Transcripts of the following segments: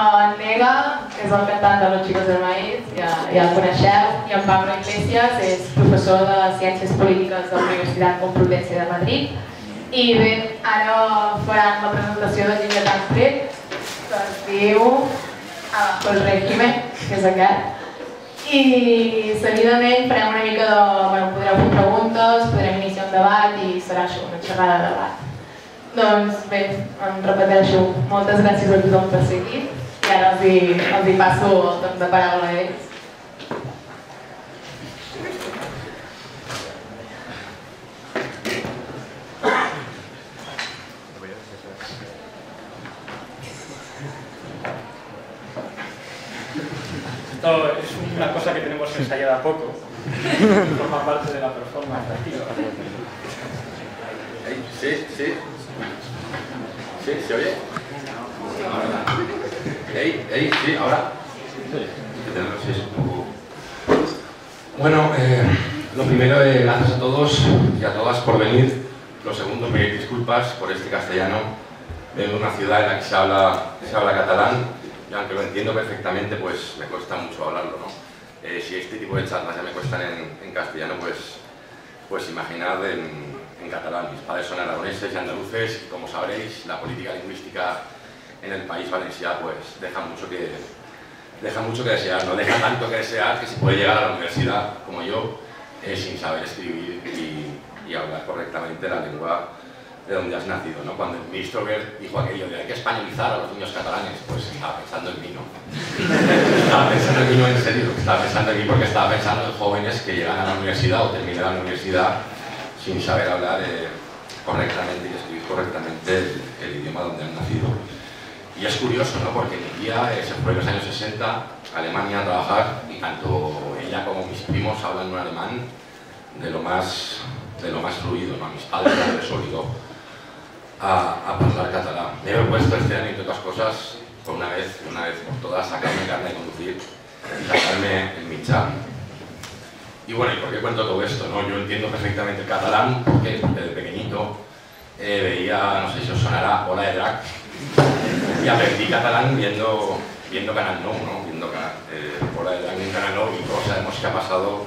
En Nega és el cantant de Los Chicos del Maíz, ja el coneixeu, i en Pablo Iglesias és professor de Ciències Polítiques de la Universitat Complutense de Madrid. I bé, ara faran la presentació del llibre que han tret, que es diu Abajo el régimen, que és aquest. I seguidament farem una mica de... Bueno, podreu fer preguntes, podrem iniciar un debat i serà això, una xerrada de debat. Doncs bé, em repeteixo, moltes gràcies a tothom per ser aquí i ara els hi passo el temps de paraula a ells. Esto es una cosa que tenemos ensayada poco, forma parte de la performance aquí. Sí, sí. ¿Sí? ¿Se oye? Sí, ahora. Bueno, lo primero, gracias a todos y a todas por venir. Lo segundo, pedir disculpas por este castellano. Vengo de una ciudad en la que se habla catalán y aunque lo entiendo perfectamente, pues me cuesta mucho hablarlo, ¿no? Si este tipo de charlas ya me cuestan en castellano, pues imaginad en catalán. Mis padres son aragoneses y andaluces y, como sabréis, la política lingüística en el país valencià pues deja mucho que desear, no deja tanto que desear que se puede llegar a la universidad como yo sin saber escribir y hablar correctamente la lengua de donde has nacido, ¿no? Cuando el ministro Wert dijo aquello de hay que españolizar a los niños catalanes, pues estaba pensando en mí, ¿no? Estaba pensando en mí, no en serio, estaba pensando en mí porque estaba pensando en jóvenes que llegan a la universidad o terminan la universidad sin saber hablar correctamente y escribir correctamente el idioma donde han nacido. Y es curioso, ¿no? Porque mi tía se fue en los años 60 a Alemania a trabajar y tanto ella como mis primos hablan un alemán de lo más fluido, ¿no? A mis padres les obligó a hablar catalán. Me he propuesto este año, entre otras cosas, por una vez por todas, sacarme carne de conducir y sacarme el mitjà. Y bueno, ¿y por qué cuento todo esto, no? Yo entiendo perfectamente el catalán porque desde pequeñito veía, no sé si os sonará, Ola de Drac, y aprendí catalán viendo Canal Nou, ¿no? Viendo Ola de Drac en Canal Nou y todos sabemos qué ha pasado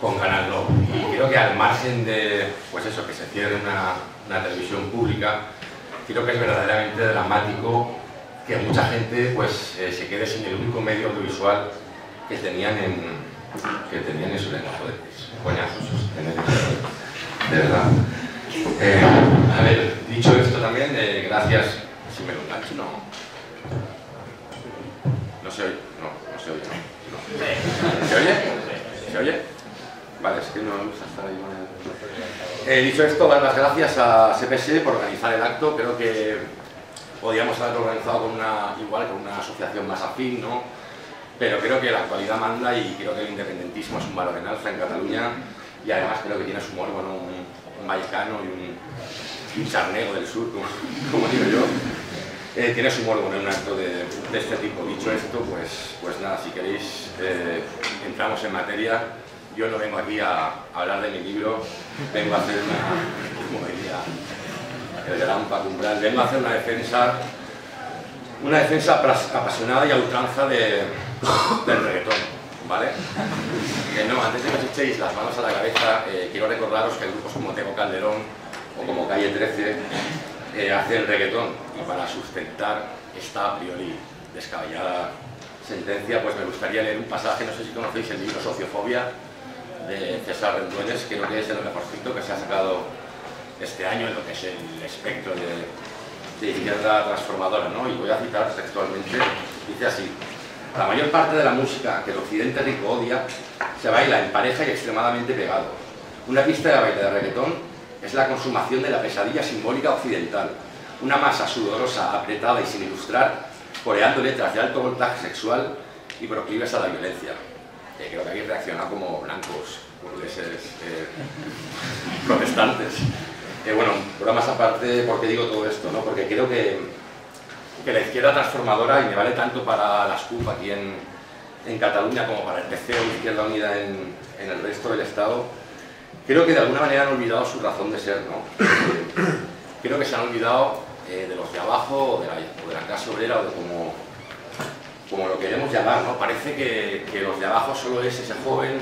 con Canal Nou. Y creo que al margen de, pues eso, que se cierre una televisión pública, creo que es verdaderamente dramático que mucha gente pues se quede sin el único medio audiovisual que tenían en su lengua. Joder, coñazos, de verdad. A ver, dicho esto también, gracias, si me lo engancho, no se oye, no se oye, no. ¿Se oye? ¿Se oye? Vale, es que no me gusta estar ahí con el... dicho esto, dar las gracias a CPS por organizar el acto. Creo que podíamos haberlo organizado con una asociación más afín, ¿no? Pero creo que la actualidad manda y creo que el independentismo es un valor en alza en Cataluña y además creo que tiene su humor, bueno, un vallecano y un charnego del sur, como digo yo. Tiene su humor en un acto de este tipo. Dicho esto, pues nada, si queréis entramos en materia. Yo no vengo aquí a hablar de mi libro, vengo a hacer como diría el gran Paco Umbral, vengo a hacer una defensa apasionada y a ultranza del reggaetón, ¿vale? No, antes de que os echéis las manos a la cabeza, quiero recordaros que grupos como Tego Calderón o como Calle 13 hacen reggaetón, y para sustentar esta a priori descabellada sentencia, pues me gustaría leer un pasaje, no sé si conocéis el libro Sociofobia de César Rendueles, creo que es de lo mejorcito que se ha sacado este año en lo que es el espectro de izquierda transformadora, ¿no? Y voy a citar textualmente, dice así: la mayor parte de la música que el occidente rico odia se baila en pareja y extremadamente pegado. Una pista de baile de reggaetón es la consumación de la pesadilla simbólica occidental, una masa sudorosa, apretada y sin ilustrar, coreando letras de alto voltaje sexual y proclives a la violencia. Creo que aquí reaccionado como blancos, burgueses, protestantes. Bueno, bromas aparte, ¿por qué digo todo esto, no? Porque creo que la izquierda transformadora, y me vale tanto para las CUP aquí en Cataluña como para el PC o Izquierda Unida en el resto del Estado, creo que de alguna manera han olvidado su razón de ser, ¿no? Creo que se han olvidado de los de abajo o de la clase obrera o de cómo como lo queremos llamar, ¿no? Parece que los de abajo solo es ese joven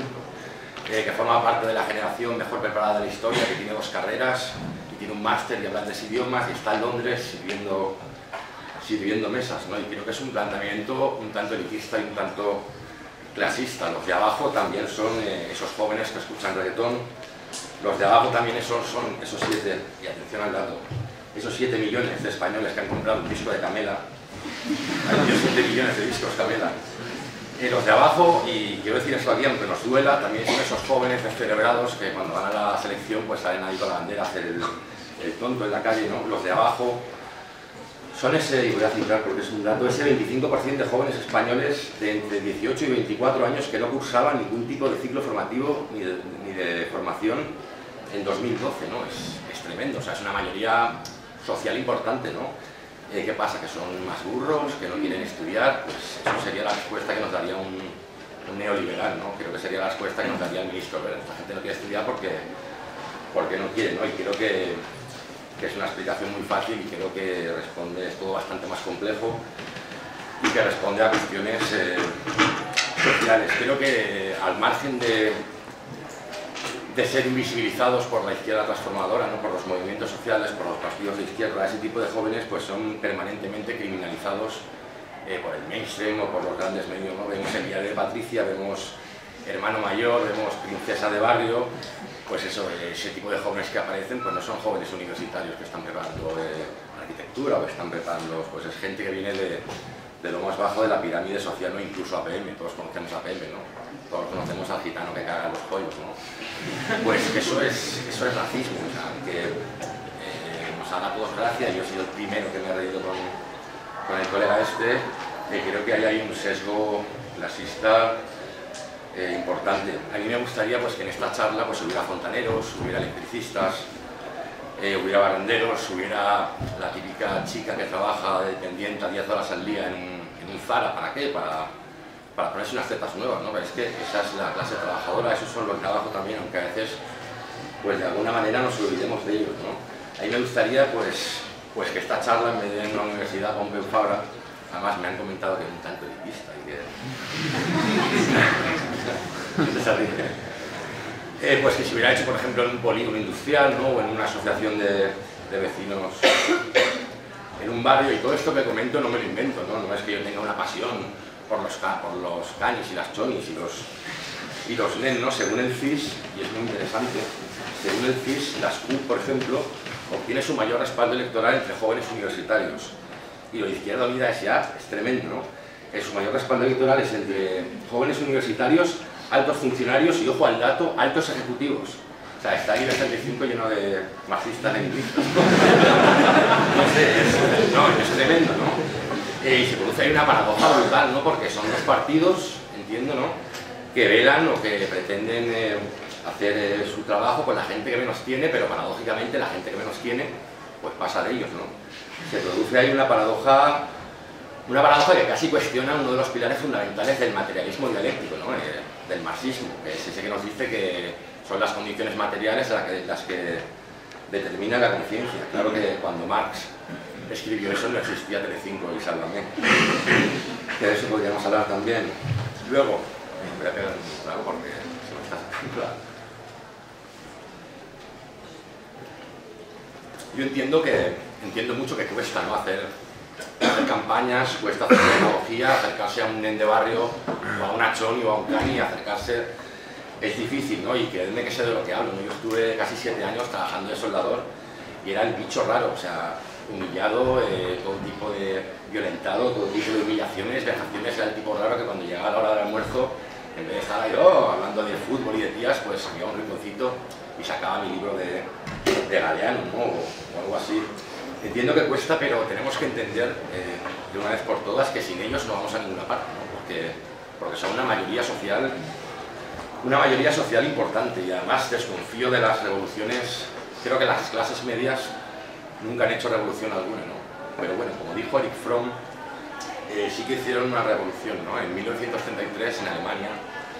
que forma parte de la generación mejor preparada de la historia, que tiene 2 carreras y tiene un máster y habla 3 idiomas y está en Londres sirviendo mesas, ¿no? Y creo que es un planteamiento un tanto elitista y un tanto clasista. Los de abajo también son esos jóvenes que escuchan reggaetón, los de abajo también son esos 7, y atención al dato, esos 7 millones de españoles que han comprado un disco de Camela. Hay 7 millones de discos Camela. Los de abajo, y quiero decir esto aquí aunque nos duela, también son esos jóvenes descerebrados que cuando van a la selección pues salen ahí con la bandera a hacer el tonto en la calle, ¿no? Los de abajo son ese, y voy a citar porque es un dato, ese 25% de jóvenes españoles de entre 18 y 24 años que no cursaban ningún tipo de ciclo formativo ni de formación en 2012, ¿no? Es tremendo, o sea, es una mayoría social importante, ¿no? ¿Qué pasa? ¿Que son más burros? ¿Que no quieren estudiar? Pues eso sería la respuesta que nos daría un neoliberal, ¿no? Creo que sería la respuesta que nos daría el ministro. Pero esta gente no quiere estudiar porque no quiere, ¿no? Y creo que es una explicación muy fácil y creo que responde, es todo bastante más complejo y que responde a cuestiones sociales. Creo que al margen de ser invisibilizados por la izquierda transformadora, ¿no? Por los movimientos sociales, por los partidos de izquierda, ese tipo de jóvenes pues son permanentemente criminalizados por el mainstream o por los grandes medios, ¿no? Vemos el diario de Patricia, vemos Hermano Mayor, vemos Princesa de Barrio, pues eso, ese tipo de jóvenes que aparecen pues no son jóvenes universitarios que están preparando arquitectura o que están preparando, pues es gente que viene de lo más bajo de la pirámide social, ¿no? Incluso APM, todos conocemos a APM, ¿no? Todos conocemos al gitano que caga los pollos, ¿no? Pues eso es racismo, o sea, que nos haga a todos gracia. Yo he sido el primero que me he reído con el colega este, creo que hay un sesgo clasista importante. A mí me gustaría pues, que en esta charla pues, hubiera fontaneros, hubiera electricistas, hubiera barrenderos, hubiera la típica chica que trabaja dependiente a 10 horas al día en un Zara. ¿Para qué? Para ponerse unas tetas nuevas, ¿no? Es que esa es la clase trabajadora, esos son los de abajo también, aunque a veces, pues de alguna manera nos olvidemos de ellos, ¿no? A mí me gustaría, pues que esta charla, en vez de en una universidad Pompeu Fabra, además me han comentado que es un tanto elitista y que... pues que se hubiera hecho, por ejemplo, en un polígono industrial, ¿no? O en una asociación de vecinos en un barrio, y todo esto que comento no me lo invento, ¿no? No es que yo tenga una pasión por los canis y las chonis y los nen, ¿no? Según el CIS, y es muy interesante, según el CIS, las CUP, por ejemplo, obtiene su mayor respaldo electoral entre jóvenes universitarios. Y lo de Izquierda Unida S.A. es tremendo, ¿no? Su mayor respaldo electoral es entre jóvenes universitarios, altos funcionarios y, ojo al dato, altos ejecutivos. O sea, está ahí el 75 lleno de marxistas leninistas. No sé, es tremendo, ¿no? Y se produce ahí una paradoja brutal, ¿no? Porque son dos partidos, entiendo, ¿no? Que velan o que pretenden hacer su trabajo con la gente que menos tiene, pero paradójicamente la gente que menos tiene, pues pasa de ellos, ¿no? Se produce ahí una paradoja que casi cuestiona uno de los pilares fundamentales del materialismo dialéctico, ¿no? Del marxismo, que es ese que nos dice que son las condiciones materiales las que determinan la conciencia. Claro que cuando Marx escribió eso no existía Telecinco y Sálvame, que de eso podríamos hablar también. Luego, voy a pegar un trago porque se me está saliendo. Yo entiendo mucho que cuesta, ¿no? hacer campañas, cuesta hacer pedagogía, acercarse a un nen de barrio o a una choni o a un cani, acercarse es difícil, ¿no? Y créanme que sé de lo que hablo, ¿no? Yo estuve casi 7 años trabajando de soldador y era el bicho raro, o sea, humillado, todo tipo de violentado, todo tipo de humillaciones, vejaciones, era el tipo raro que cuando llegaba la hora del almuerzo, en vez de estar ahí hablando de fútbol y de tías, pues salía un rinconcito y sacaba mi libro de Galeano, ¿no? O algo así. Entiendo que cuesta, pero tenemos que entender de una vez por todas que sin ellos no vamos a ninguna parte, ¿no? Porque son una mayoría social importante, y además desconfío de las revoluciones. Creo que las clases medias nunca han hecho revolución alguna, ¿no? Pero bueno, como dijo Erich Fromm, sí que hicieron una revolución, ¿no? En 1933 en Alemania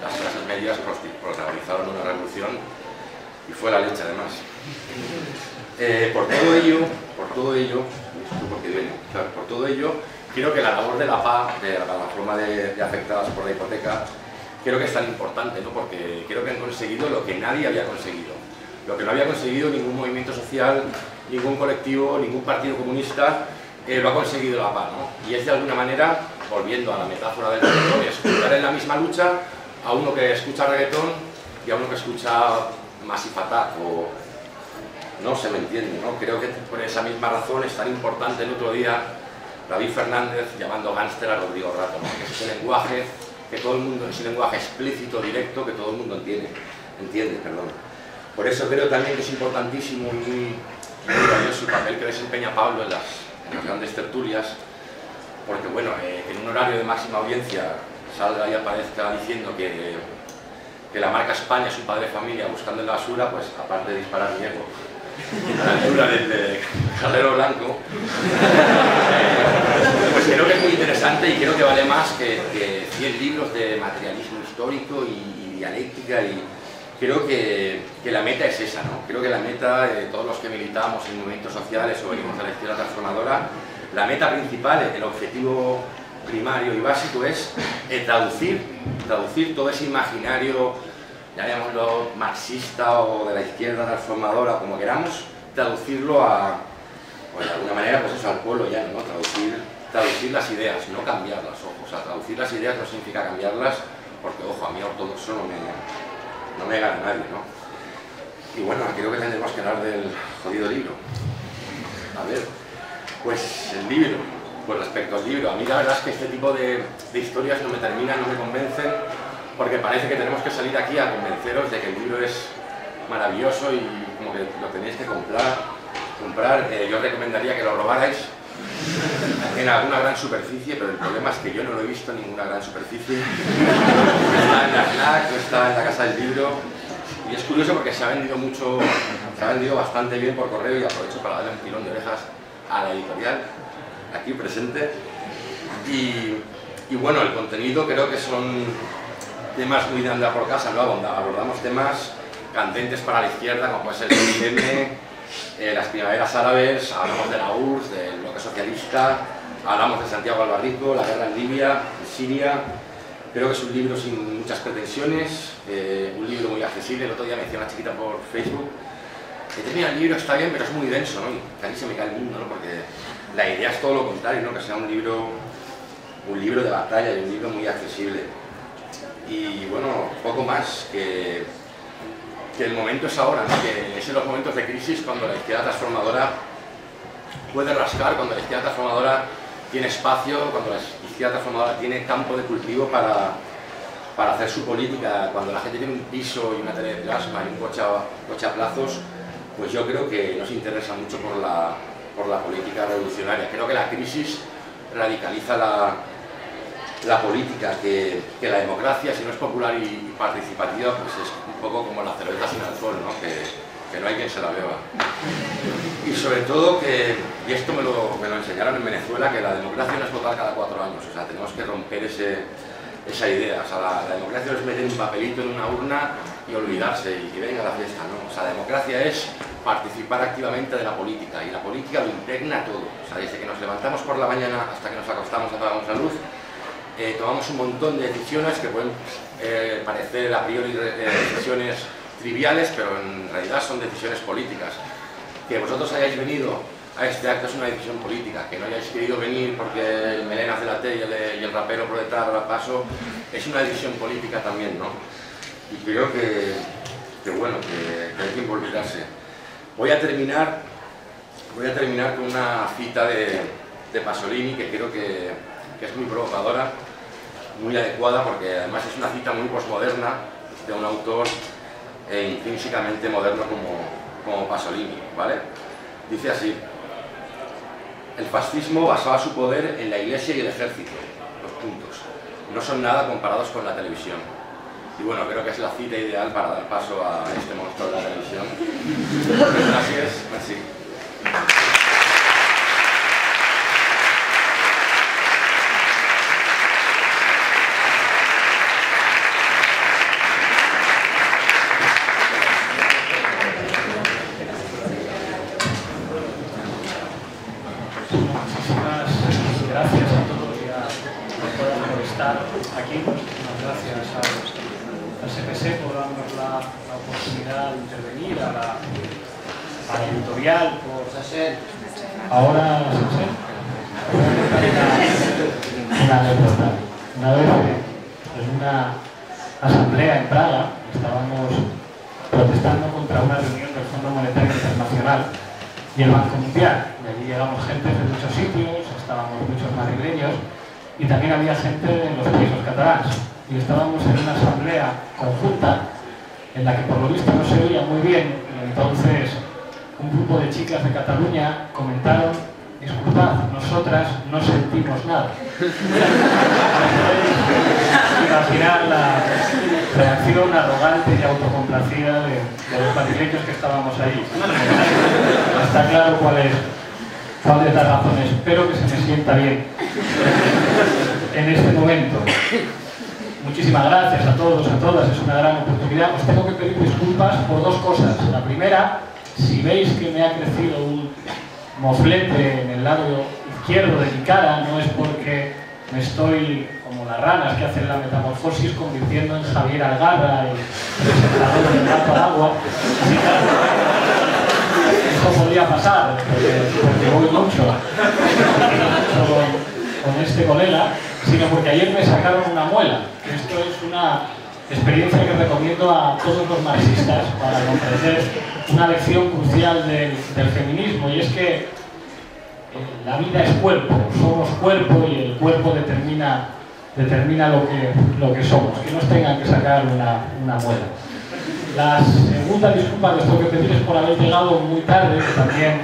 las clases medias protagonizaron una revolución y fue la leche además. Por todo ello, creo que la labor de la PA, de la plataforma de afectadas por la hipoteca, creo que es tan importante, ¿no? Porque creo que han conseguido lo que nadie había conseguido. Lo que no había conseguido ningún movimiento social, ningún colectivo, ningún partido comunista, lo ha conseguido la PA, ¿no? Y es de alguna manera, volviendo a la metáfora del reggaetón, es juntar en la misma lucha a uno que escucha reggaetón y a uno que escucha Massive Attack, o no se me entiende, ¿no? Creo que por esa misma razón es tan importante el otro día David Fernández llamando gánster a Rodrigo Rato, ¿no? Que es ese lenguaje que todo el mundo, es un lenguaje explícito, directo, que todo el mundo entiende. Por eso creo también que es importantísimo y muy valioso el papel que desempeña Pablo en las grandes tertulias, porque bueno, en un horario de máxima audiencia salga y aparezca diciendo que la marca España es un padre de familia buscando en la basura, pues aparte de disparar mi ego a la altura del Carrero Blanco, pues creo que es muy interesante y creo que vale más que 100 libros de materialismo histórico y dialéctica, y creo que la meta es esa, ¿no? Creo que la meta de todos los que militamos en movimientos sociales o venimos de la izquierda transformadora, la meta principal, el objetivo primario y básico es traducir todo ese imaginario, llamémoslo marxista o de la izquierda transformadora, como queramos, traducirlo a, pues de alguna manera, pues eso, al pueblo llano, ¿no? Traducir las ideas, no cambiarlas, ojo. O sea, traducir las ideas no significa cambiarlas, porque, ojo, a mí ortodoxo no me gana nadie, ¿no? Y bueno, creo que tendremos que hablar del jodido libro. A ver, pues el libro, pues respecto al libro, a mí la verdad es que este tipo de historias no me terminan, no me convencen, porque parece que tenemos que salir aquí a convenceros de que el libro es maravilloso y como que lo tenéis que comprar. Yo recomendaría que lo robarais en alguna gran superficie, pero el problema es que yo no lo he visto en ninguna gran superficie. Está en la FNAC, está en la Casa del Libro, y es curioso porque se ha vendido mucho, se ha vendido bastante bien por correo, y aprovecho para darle un tirón de orejas a la editorial aquí presente. Y bueno, el contenido creo que son temas muy de andar por casa, ¿no? Abordamos temas candentes para la izquierda, como puede ser el 11M, las primaveras árabes, hablamos de la URSS, del bloque socialista, hablamos de Santiago Albarrico, la guerra en Libia, en Siria. Creo que es un libro sin muchas pretensiones, un libro muy accesible. El otro día me decía una chiquita por Facebook que mira, el libro está bien, pero es muy denso, ¿no? Y casi se me cae el mundo, ¿no? Porque la idea es todo lo contrario, ¿no? Que sea un libro de batalla y un libro muy accesible. Y bueno, poco más, que el momento es ahora, ¿no? Que es en los momentos de crisis cuando la izquierda transformadora puede rascar, cuando la izquierda transformadora tiene espacio, cuando la izquierda transformadora tiene campo de cultivo para hacer su política, cuando la gente tiene un piso y una tele de plasma y un coche a plazos, pues yo creo que no se interesa mucho por la política revolucionaria. Creo que la crisis radicaliza la política, que la democracia, si no es popular y participativa, pues es un poco como la cerveza sin alcohol, ¿no? Que no hay quien se la beba. Y sobre todo y esto me lo enseñaron en Venezuela, que la democracia no es votar cada 4 años, o sea, tenemos que romper esa idea. O sea, la democracia no es meter un papelito en una urna y olvidarse y que venga la fiesta, ¿no? O sea, la democracia es participar activamente de la política, y la política lo impregna todo. O sea, desde que nos levantamos por la mañana hasta que nos acostamos, apagamos la luz, tomamos un montón de decisiones que pueden parecer a priori decisiones triviales, pero en realidad son decisiones políticas. Que vosotros hayáis venido a este acto es una decisión política, que no hayáis querido venir porque el melena hace la T y el rapero por detrás da paso, es una decisión política también, ¿no? Y creo que hay que involucrarse. Voy a terminar con una cita de Pasolini, que creo que es muy provocadora, muy adecuada, porque además es una cita muy posmoderna de un autor intrínsecamente moderno como Pasolini, ¿vale? Dice así: el fascismo basaba su poder en la iglesia y el ejército, no son nada comparados con la televisión. Y bueno, creo que es la cita ideal para dar paso a este monstruo de la televisión. Gracias, merci. Muchísimas gracias a todos. la oportunidad de intervenir a la editorial por... Ahora una anécdota. Una vez en una asamblea en Praga estábamos protestando contra una reunión del Fondo Monetario Internacional y el Banco Mundial. Y allí llegamos gente de muchos sitios, estábamos muchos madrileños y también había gente de los países catalanes. Y estábamos en una asamblea conjunta en la que por lo visto no se oía muy bien, y entonces un grupo de chicas de Cataluña comentaron: disculpad, nosotras no sentimos nada. Imaginar la reacción arrogante y autocomplacida de los madrileños que estábamos ahí. Está claro cuál es la razón. Espero que se me sienta bien en este momento. Muchísimas gracias a todos, a todas, es una gran oportunidad. Os tengo que pedir disculpas por dos cosas. La primera, si veis que me ha crecido un moflete en el lado izquierdo de mi cara, no es porque me estoy, como las ranas que hacen la metamorfosis, convirtiendo en Javier Algarra, el presentador del Gato al Agua. Así que eso podría pasar, porque voy mucho con este colega, sino porque ayer me sacaron una muela. Esto es una experiencia que recomiendo a todos los marxistas para comprender una lección crucial del feminismo, y es que la vida es cuerpo, somos cuerpo y el cuerpo determina lo que somos, que nos tengan que sacar una muela. La segunda disculpa que os tengo que pedir es por haber llegado muy tarde, que también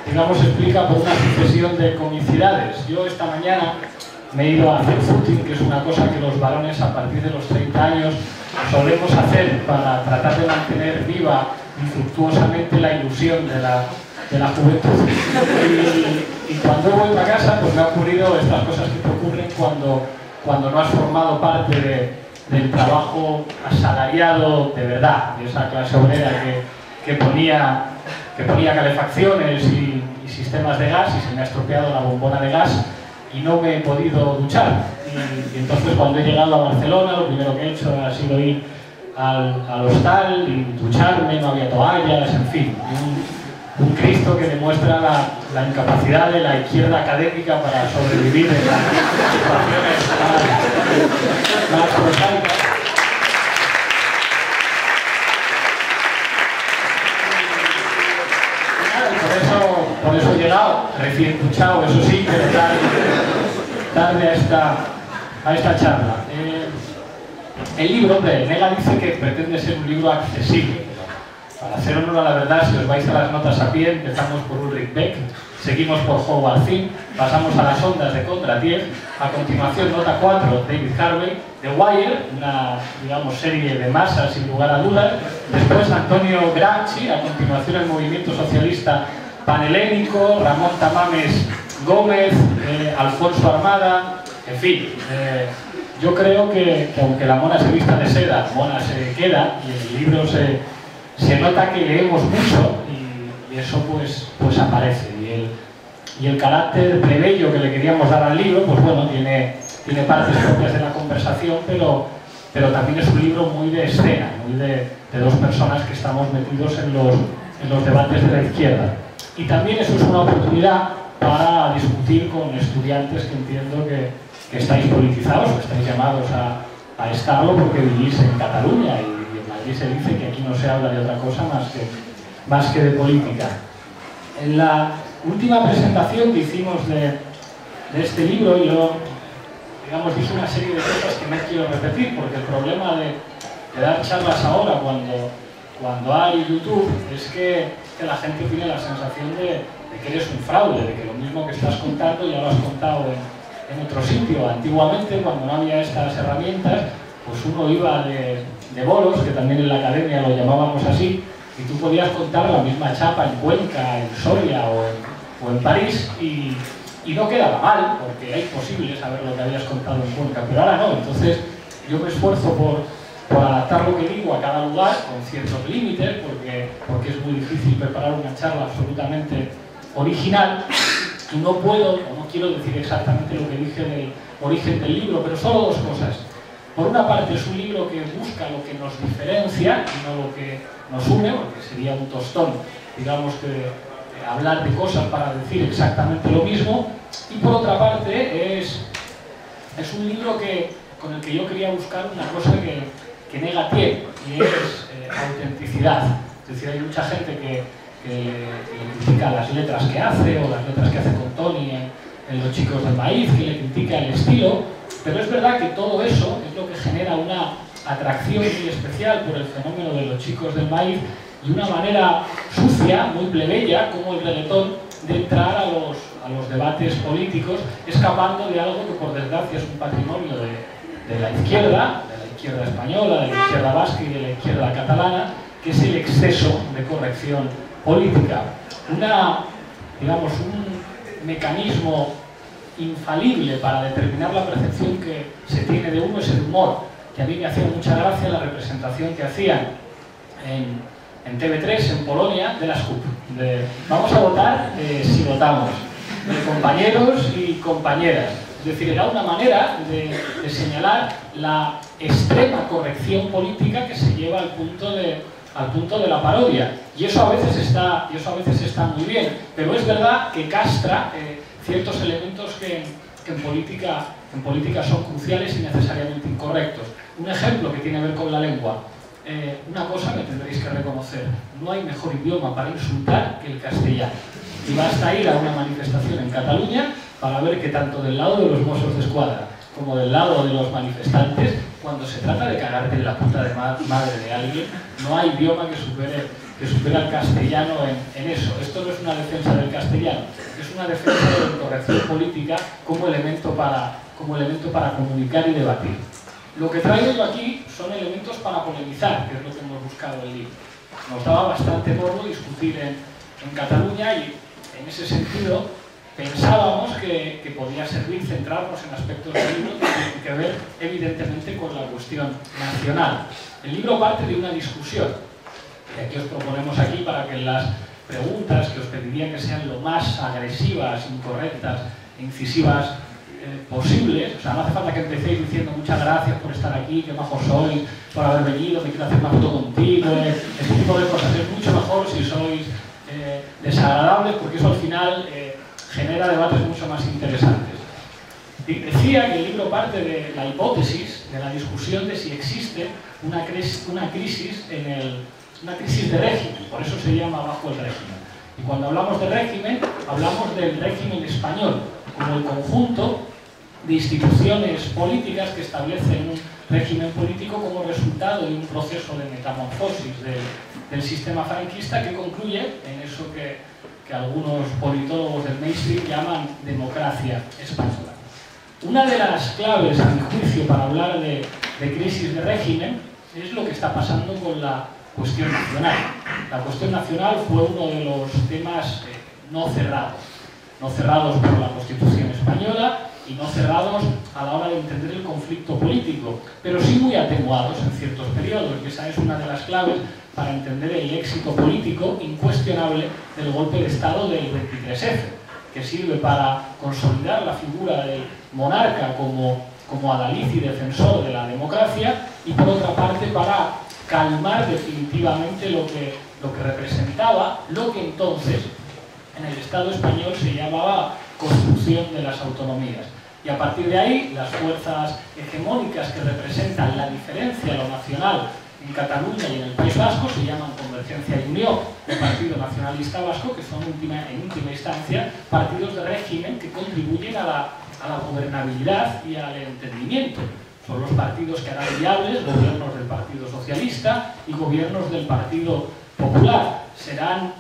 digamos explica por una sucesión de comicidades. Yo esta mañana me he ido a hacer footing, que es una cosa que los varones a partir de los 30 años solemos hacer para tratar de mantener viva infructuosamente la ilusión de la juventud. Y cuando voy para casa, pues me han ocurrido estas cosas que te ocurren cuando no has formado parte del trabajo asalariado de verdad, de esa clase obrera que ponía calefacciones y sistemas de gas, y se me ha estropeado la bombona de gas y no me he podido duchar. Y entonces cuando he llegado a Barcelona, lo primero que he hecho ha sido ir al hostal y ducharme, no había toallas, en fin. Un Cristo que demuestra la incapacidad de la izquierda académica para sobrevivir en las situaciones más prosaicas. Por eso he llegado, recién duchado, eso sí, pero tarde a esta charla. El libro de Nega dice que pretende ser un libro accesible. Para hacer honor a la verdad, si os vais a las notas a pie, empezamos por Ulrich Beck, seguimos por Howard Zinn, pasamos a las ondas de Kondratiev, a continuación nota 4, David Harvey, The Wire, una, digamos, serie de masas sin lugar a dudas, después Antonio Gramsci, a continuación el movimiento socialista panhelénico, Ramón Tamames Gómez, Alfonso Armada, en fin. Yo creo que aunque la mona se vista de seda, mona se queda, y en el libro se nota que leemos mucho, y eso pues aparece. Y el carácter plebeyo que le queríamos dar al libro, pues bueno, tiene partes propias de la conversación, pero también es un libro muy de escena, muy de dos personas que estamos metidos en los debates de la izquierda. Y también eso es una oportunidad para discutir con estudiantes que entiendo que estáis politizados, o estáis llamados a estarlo porque vivís en Cataluña, y en Madrid se dice que aquí no se habla de otra cosa más que de política. En la última presentación que hicimos de este libro, yo, digamos, dije una serie de cosas que no quiero repetir, porque el problema de dar charlas ahora cuando hay YouTube es que la gente tiene la sensación de que eres un fraude, de que lo mismo que estás contando ya lo has contado en otro sitio. Antiguamente, cuando no había estas herramientas, pues uno iba de bolos, que también en la academia lo llamábamos así, y tú podías contar la misma chapa en Cuenca, en Soria o en París, y no quedaba mal, porque era imposible saber lo que habías contado en Cuenca, pero ahora no. Entonces yo me esfuerzo por adaptar lo que digo a cada lugar, con ciertos límites, porque es muy difícil preparar una charla absolutamente original, y no puedo, o no quiero decir exactamente lo que dije del origen del libro, pero solo dos cosas. Por una parte es un libro que busca lo que nos diferencia y no lo que nos une, porque sería un tostón, digamos que hablar de cosas para decir exactamente lo mismo, y por otra parte es un libro con el que yo quería buscar una cosa que nega tiempo, y es autenticidad. Es decir, hay mucha gente que le critica las letras que hace, o las letras que hace con Tony en Los Chicos del Maíz, que le critica el estilo, pero es verdad que todo eso es lo que genera una atracción muy especial por el fenómeno de Los Chicos del Maíz y una manera sucia, muy plebeya, como el reggaetón, de entrar a los debates políticos, escapando de algo que por desgracia es un patrimonio de la izquierda española, de la izquierda vasca y de la izquierda catalana, que es el exceso de corrección política. Digamos, un mecanismo infalible para determinar la percepción que se tiene de uno es el humor, que a mí me hacía mucha gracia la representación que hacían en TV3, en Polonia, de las CUP. Vamos a votar si votamos, de compañeros y compañeras. Es decir, era una manera de señalar la extrema corrección política que se lleva al punto de la parodia. Y eso a veces está muy bien, pero es verdad que castra ciertos elementos que en política son cruciales y necesariamente incorrectos. Un ejemplo que tiene que ver con la lengua. Una cosa me tendréis que reconocer: no hay mejor idioma para insultar que el castellano. Y basta ir a una manifestación en Cataluña para ver que tanto del lado de los Mossos d'Esquadra como del lado de los manifestantes, cuando se trata de cagarte en la puta de madre de alguien, no hay idioma que supere al castellano en eso. Esto no es una defensa del castellano, es una defensa de la incorrección política como elemento para comunicar y debatir. Lo que traigo yo aquí son elementos para polemizar, que es lo que hemos buscado en el libro. Nos daba bastante morbo discutir en Cataluña y en ese sentido pensábamos que podía servir centrarnos en aspectos del libro que tienen que ver evidentemente con la cuestión nacional. El libro parte de una discusión, y aquí os proponemos aquí para que las preguntas, que os pediría que sean lo más agresivas, incorrectas e incisivas posibles, o sea, no hace falta que empecéis diciendo muchas gracias por estar aquí, qué majo sois, por haber venido, me quiero hacer una foto contigo, este tipo de cosas. Es mucho mejor si sois desagradables, porque eso al final genera debates mucho más interesantes. Decía que el libro parte de la hipótesis, de la discusión de si existe una crisis de régimen, por eso se llama Bajo el régimen. Y cuando hablamos de régimen, hablamos del régimen español, como el conjunto de instituciones políticas que establecen un régimen político como resultado de un proceso de metamorfosis del sistema franquista que concluye en eso que algunos politólogos del mainstream llaman democracia española. Una de las claves, a mi juicio, para hablar de crisis de régimen es lo que está pasando con la cuestión nacional. La cuestión nacional fue uno de los temas no cerrados por la Constitución española y no cerrados a la hora de entender el conflicto político, pero sí muy atenuados en ciertos periodos, y esa es una de las claves para entender el éxito político incuestionable del golpe de Estado del 23F, que sirve para consolidar la figura del monarca como adalid y defensor de la democracia, y por otra parte para calmar definitivamente lo que representaba lo que entonces en el Estado español se llamaba construcción de las autonomías. Y a partir de ahí, las fuerzas hegemónicas que representan la diferencia, lo nacional, en Cataluña y en el País Vasco se llaman Convergencia y Unió, el Partido Nacionalista Vasco, que son en última instancia partidos de régimen que contribuyen a la gobernabilidad y al entendimiento. Son los partidos que harán viables gobiernos del Partido Socialista y gobiernos del Partido Popular. Serán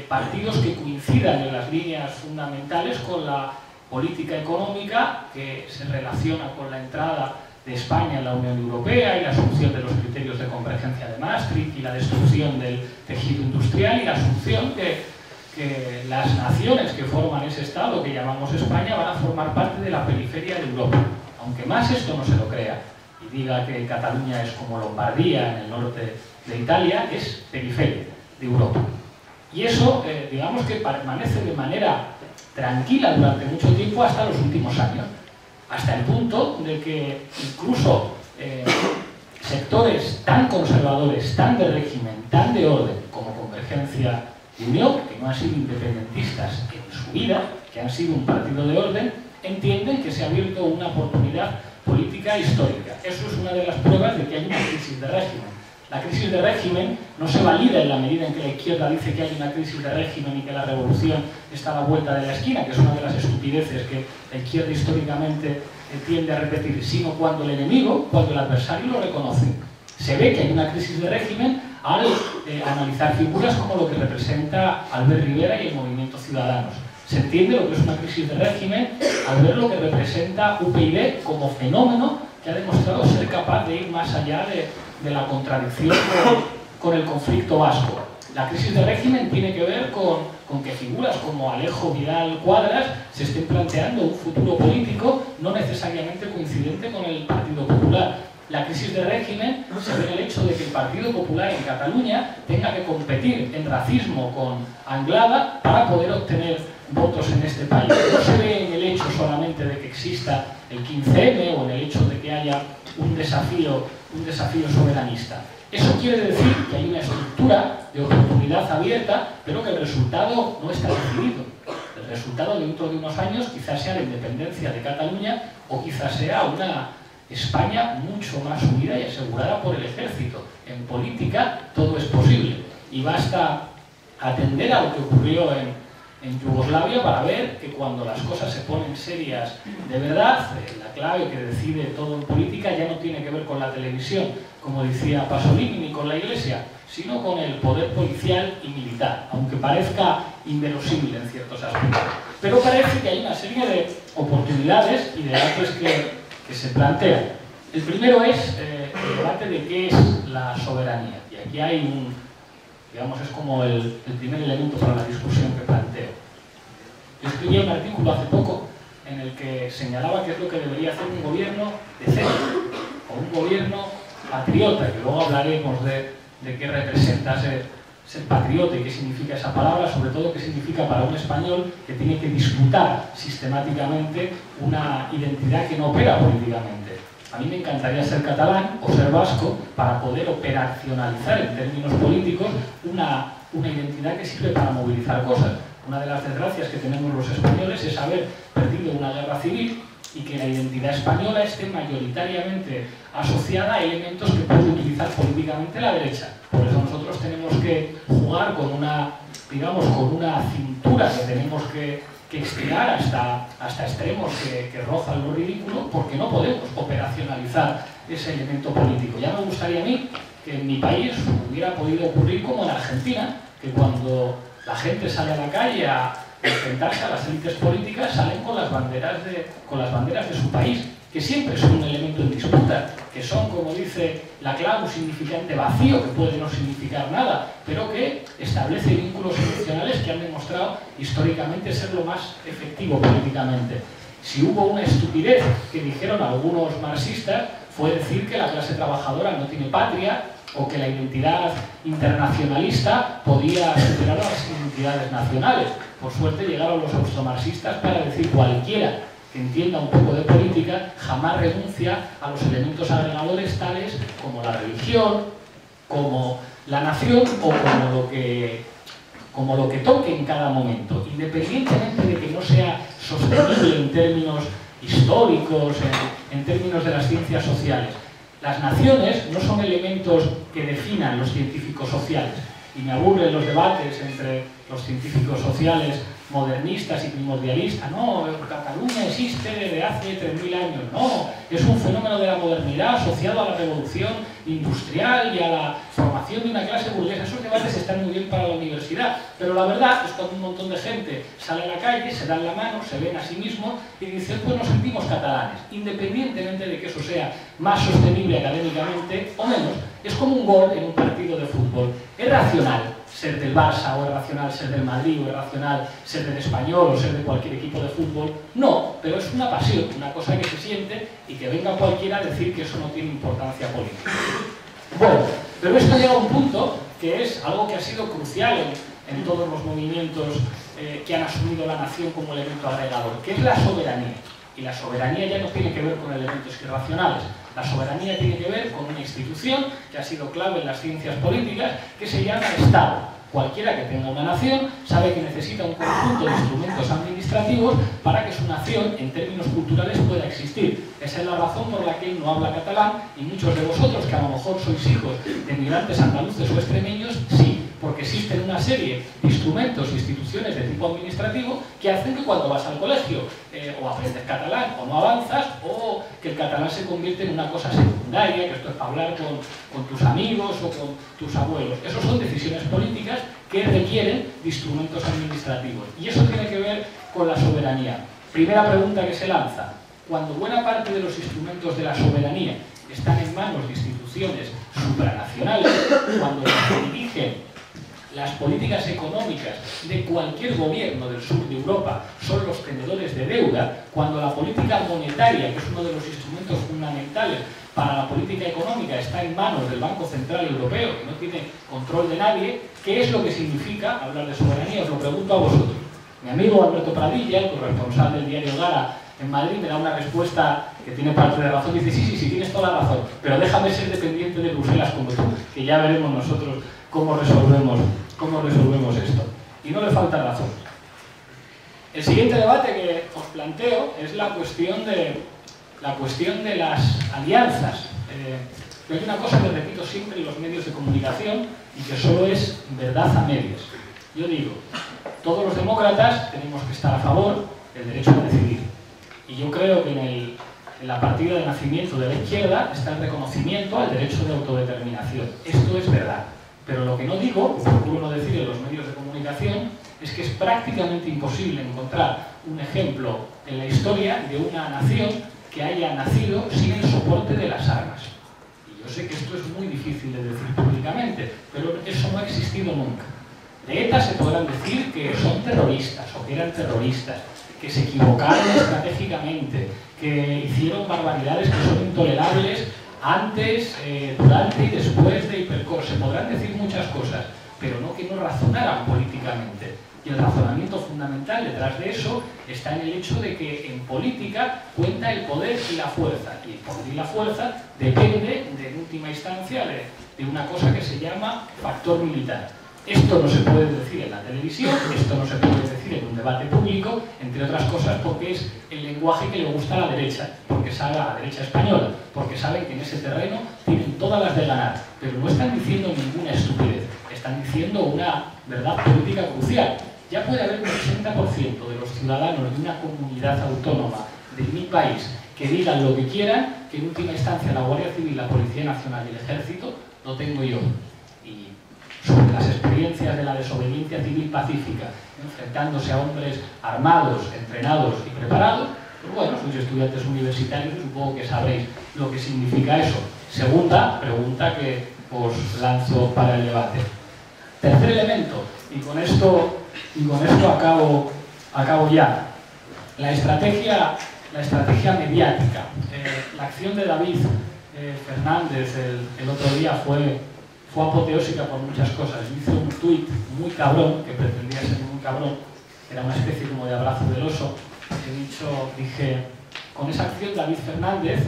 partidos que coincidan en las líneas fundamentales con la política económica que se relaciona con la entrada de España en la Unión Europea y la asunción de los criterios de convergencia de Maastricht y la destrucción del tejido industrial y la asunción que las naciones que forman ese Estado que llamamos España van a formar parte de la periferia de Europa. Aunque más esto no se lo crea y diga que Cataluña es como Lombardía en el norte de Italia, es periferia de Europa. Y eso, digamos que permanece de manera tranquila durante mucho tiempo hasta los últimos años. Hasta el punto de que incluso sectores tan conservadores, tan de régimen, tan de orden como Convergencia y Unión, que no han sido independentistas en su vida, que han sido un partido de orden, entienden que se ha abierto una oportunidad política histórica. Eso es una de las pruebas de que hay una crisis de régimen. La crisis de régimen no se valida en la medida en que la izquierda dice que hay una crisis de régimen y que la revolución está a la vuelta de la esquina, que es una de las estupideces que la izquierda históricamente tiende a repetir, sino cuando el enemigo, cuando el adversario lo reconoce. Se ve que hay una crisis de régimen al analizar figuras como lo que representa Albert Rivera y el Movimiento Ciudadanos. Se entiende lo que es una crisis de régimen al ver lo que representa UPyD como fenómeno que ha demostrado ser capaz de ir más allá de la contradicción con el conflicto vasco. La crisis de régimen tiene que ver con que figuras como Alejo Vidal Quadras se estén planteando un futuro político no necesariamente coincidente con el Partido Popular. La crisis de régimen se ve en el hecho de que el Partido Popular en Cataluña tenga que competir en racismo con Anglada para poder obtener votos en este país. No se ve en el hecho solamente de que exista el 15M o en el hecho de que haya un desafío soberanista. Eso quiere decir que hay una estructura de oportunidad abierta, pero que el resultado no está decidido. El resultado dentro de unos años quizás sea la independencia de Cataluña o quizás sea una España mucho más unida y asegurada por el ejército. En política todo es posible y basta atender a lo que ocurrió en Yugoslavia para ver que cuando las cosas se ponen serias de verdad, la clave que decide todo en política ya no tiene que ver con la televisión, como decía Pasolini, ni con la Iglesia, sino con el poder policial y militar, aunque parezca inverosímil en ciertos aspectos. Pero parece que hay una serie de oportunidades y debates que se plantean. El primero es el debate de qué es la soberanía. Y aquí hay digamos, es como el primer elemento para la discusión que planteo. Yo escribí un artículo hace poco en el que señalaba qué es lo que debería hacer un gobierno decente o un gobierno patriota, que luego hablaremos de qué representa ser patriota y qué significa esa palabra, sobre todo qué significa para un español que tiene que disputar sistemáticamente una identidad que no opera políticamente. A mí me encantaría ser catalán o ser vasco para poder operacionalizar en términos políticos una identidad que sirve para movilizar cosas. Una de las desgracias que tenemos los españoles es haber perdido una guerra civil y que la identidad española esté mayoritariamente asociada a elementos que puede utilizar políticamente la derecha. Por eso nosotros tenemos que jugar con una cintura que tenemos que estirar hasta extremos que rozan lo ridículo, porque no podemos operacionalizar ese elemento político. Ya me gustaría a mí que en mi país hubiera podido ocurrir como en Argentina, que cuando la gente sale a la calle a enfrentarse a las élites políticas, salen con las banderas de su país, que siempre son un elemento en disputa, que son, como dice la clave, un significante vacío, que puede no significar nada, pero que establece vínculos emocionales que han demostrado históricamente ser lo más efectivo políticamente. Si hubo una estupidez que dijeron algunos marxistas, fue decir que la clase trabajadora no tiene patria, o que la identidad internacionalista podía superar a las identidades nacionales. Por suerte llegaron los austromarxistas para decir cualquiera que entienda un poco de política jamás renuncia a los elementos agregadores tales como la religión, como la nación o como lo que toque en cada momento, independientemente de que no sea sostenible en términos históricos, en términos de las ciencias sociales. Las naciones no son elementos que definan los científicos sociales, y me aburren los debates entre los científicos sociales modernistas y primordialistas. No, Cataluña existe desde hace 3.000 años. No, es un fenómeno de la modernidad asociado a la revolución industrial y a la formación de una clase burguesa. Esos debates están muy bien para la universidad, pero la verdad es cuando un montón de gente sale a la calle, se dan la mano, se ven a sí mismos y dicen, pues nos sentimos catalanes, independientemente de que eso sea más sostenible académicamente o menos. Es como un gol en un partido de fútbol. Es racional ser del Barça, o es racional ser del Madrid, o es racional ser del Español, o ser de cualquier equipo de fútbol. No, pero es una pasión, una cosa que se siente, y que venga cualquiera a decir que eso no tiene importancia política. Bueno, pero esto llega a un punto que es algo que ha sido crucial en todos los movimientos que han asumido la nación como elemento agregador, que es la soberanía. Y la soberanía ya no tiene que ver con elementos irracionales. La soberanía tiene que ver con una institución que ha sido clave en las ciencias políticas, que se llama Estado. Cualquiera que tenga una nación sabe que necesita un conjunto de instrumentos administrativos para que su nación, en términos culturales, pueda existir. Esa es la razón por la que él no habla catalán, y muchos de vosotros, que a lo mejor sois hijos de migrantes andaluces o extremeños, sí, porque existen una serie de instrumentos e instituciones de tipo administrativo que hacen que cuando vas al colegio o aprendes catalán o no avanzas, o que el catalán se convierte en una cosa secundaria, que esto es para hablar con tus amigos o con tus abuelos. Esas son decisiones políticas que requieren de instrumentos administrativos. Y eso tiene que ver con la soberanía. Primera pregunta que se lanza: cuando buena parte de los instrumentos de la soberanía están en manos de instituciones supranacionales, cuando se dirigen las políticas económicas de cualquier gobierno del sur de Europa son los tenedores de deuda, cuando la política monetaria, que es uno de los instrumentos fundamentales para la política económica, está en manos del Banco Central Europeo, que no tiene control de nadie, ¿qué es lo que significa hablar de soberanía? Os lo pregunto a vosotros. Mi amigo Alberto Pradilla, el corresponsal del diario Gara en Madrid, me da una respuesta que tiene parte de razón. Dice, sí, tienes toda la razón, pero déjame ser dependiente de Bruselas como tú, que ya veremos nosotros cómo resolvemos esto. Y no le falta razón. El siguiente debate que os planteo es la cuestión de las alianzas. Hay una cosa que repito siempre en los medios de comunicación y que solo es verdad a medias. Yo digo, todos los demócratas tenemos que estar a favor del derecho a decidir. Y yo creo que en la partida de nacimiento de la izquierda está el reconocimiento al derecho de autodeterminación. Esto es verdad. Pero lo que no digo, procuro no decir en los medios de comunicación, es que es prácticamente imposible encontrar un ejemplo en la historia de una nación que haya nacido sin el soporte de las armas. Y yo sé que esto es muy difícil de decir públicamente, pero eso no ha existido nunca. De ETA se podrán decir que son terroristas o que eran terroristas, que se equivocaron estratégicamente, que hicieron barbaridades que son intolerables antes, durante y después de Hipercor. Se podrán decir muchas cosas, pero no que no razonaran políticamente. Y el razonamiento fundamental detrás de eso está en el hecho de que en política cuenta el poder y la fuerza. Y el poder y la fuerza depende, en última instancia, de una cosa que se llama factor militar. Esto no se puede decir en la televisión, esto no se puede decir en un debate público, entre otras cosas porque es el lenguaje que le gusta a la derecha, porque sabe a la derecha española, porque saben que en ese terreno tienen todas las de ganar, pero no están diciendo ninguna estupidez, están diciendo una verdad política crucial. Ya puede haber un 60% de los ciudadanos de una comunidad autónoma de mi país que digan lo que quieran, que en última instancia la Guardia Civil, la Policía Nacional y el Ejército lo tengo yo. Y sobre las experiencias de la desobediencia civil pacífica, enfrentándose a hombres armados, entrenados y preparados, pues bueno, sois estudiantes universitarios y supongo que sabréis lo que significa eso. Segunda pregunta que os lanzo para el debate. Tercer elemento, y con esto acabo ya. La estrategia mediática. La acción de David Fernández el otro día fue apoteósica por muchas cosas. Hizo un tuit muy cabrón, que pretendía ser muy cabrón, era una especie como de abrazo del oso. Dije, con esa acción David Fernández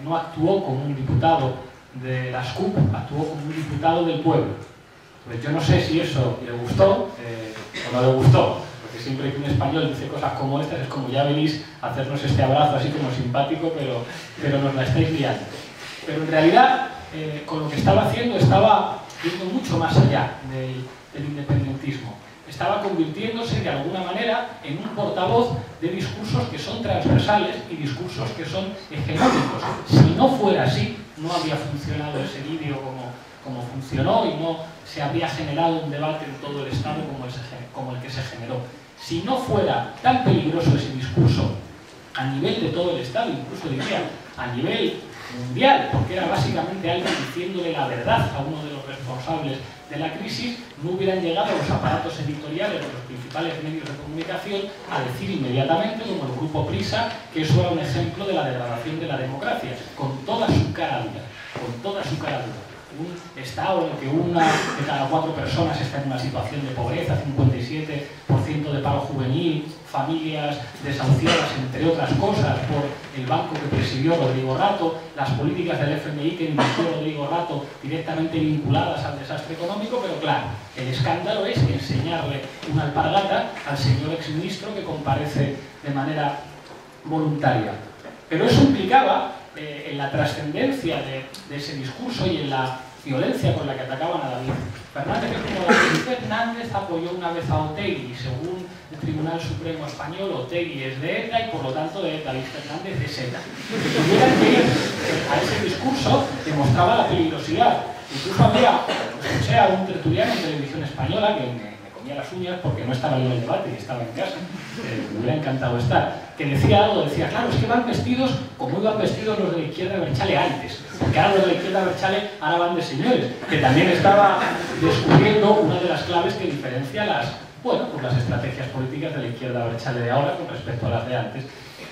no actuó como un diputado de las CUP, actuó como un diputado del pueblo. Pues yo no sé si eso le gustó o no le gustó, porque siempre que un español dice cosas como estas es como, ya venís a hacernos este abrazo así como simpático, pero nos la estáis liando. Pero en realidad, con lo que estaba haciendo, estaba yendo mucho más allá del independentismo. Estaba convirtiéndose de alguna manera en un portavoz de discursos que son transversales y discursos que son hegemónicos. Si no fuera así, no habría funcionado ese vídeo como funcionó y no se habría generado un debate en todo el Estado como el que se generó. Si no fuera tan peligroso ese discurso a nivel de todo el Estado, incluso diría a nivel mundial, porque era básicamente alguien diciéndole la verdad a uno de los responsables de la crisis, no hubieran llegado los aparatos editoriales de los principales medios de comunicación a decir inmediatamente, como el grupo Prisa, que eso era un ejemplo de la degradación de la democracia, con toda su cara dura, con toda su cara dura. un estado en el que una de cada 4 personas está en una situación de pobreza, 57% de paro juvenil, familias desahuciadas, entre otras cosas, por el banco que presidió Rodrigo Rato, las políticas del FMI que inició Rodrigo Rato directamente vinculadas al desastre económico, pero claro, el escándalo es enseñarle una alpargata al señor exministro que comparece de manera voluntaria. Pero eso implicaba en la trascendencia de ese discurso y en la violencia con la que atacaban a David Fernández, que como David Fernández apoyó una vez a Otegi, y según el Tribunal Supremo Español, Otegi es de ETA y por lo tanto David Fernández es ETA. Que tuvieran que ir a ese discurso demostraba la peligrosidad. Incluso escuché a un tertuliano en televisión española que me comía las uñas porque no estaba en el debate y estaba en casa, me hubiera encantado estar, que decía algo, decía, claro, es que van vestidos como iban vestidos los de la izquierda de Berchale antes, porque ahora los de la izquierda de Berchale ahora van de señores, que también estaba descubriendo una de las claves que diferencia las estrategias políticas de la izquierda de Berchale de ahora con respecto a las de antes,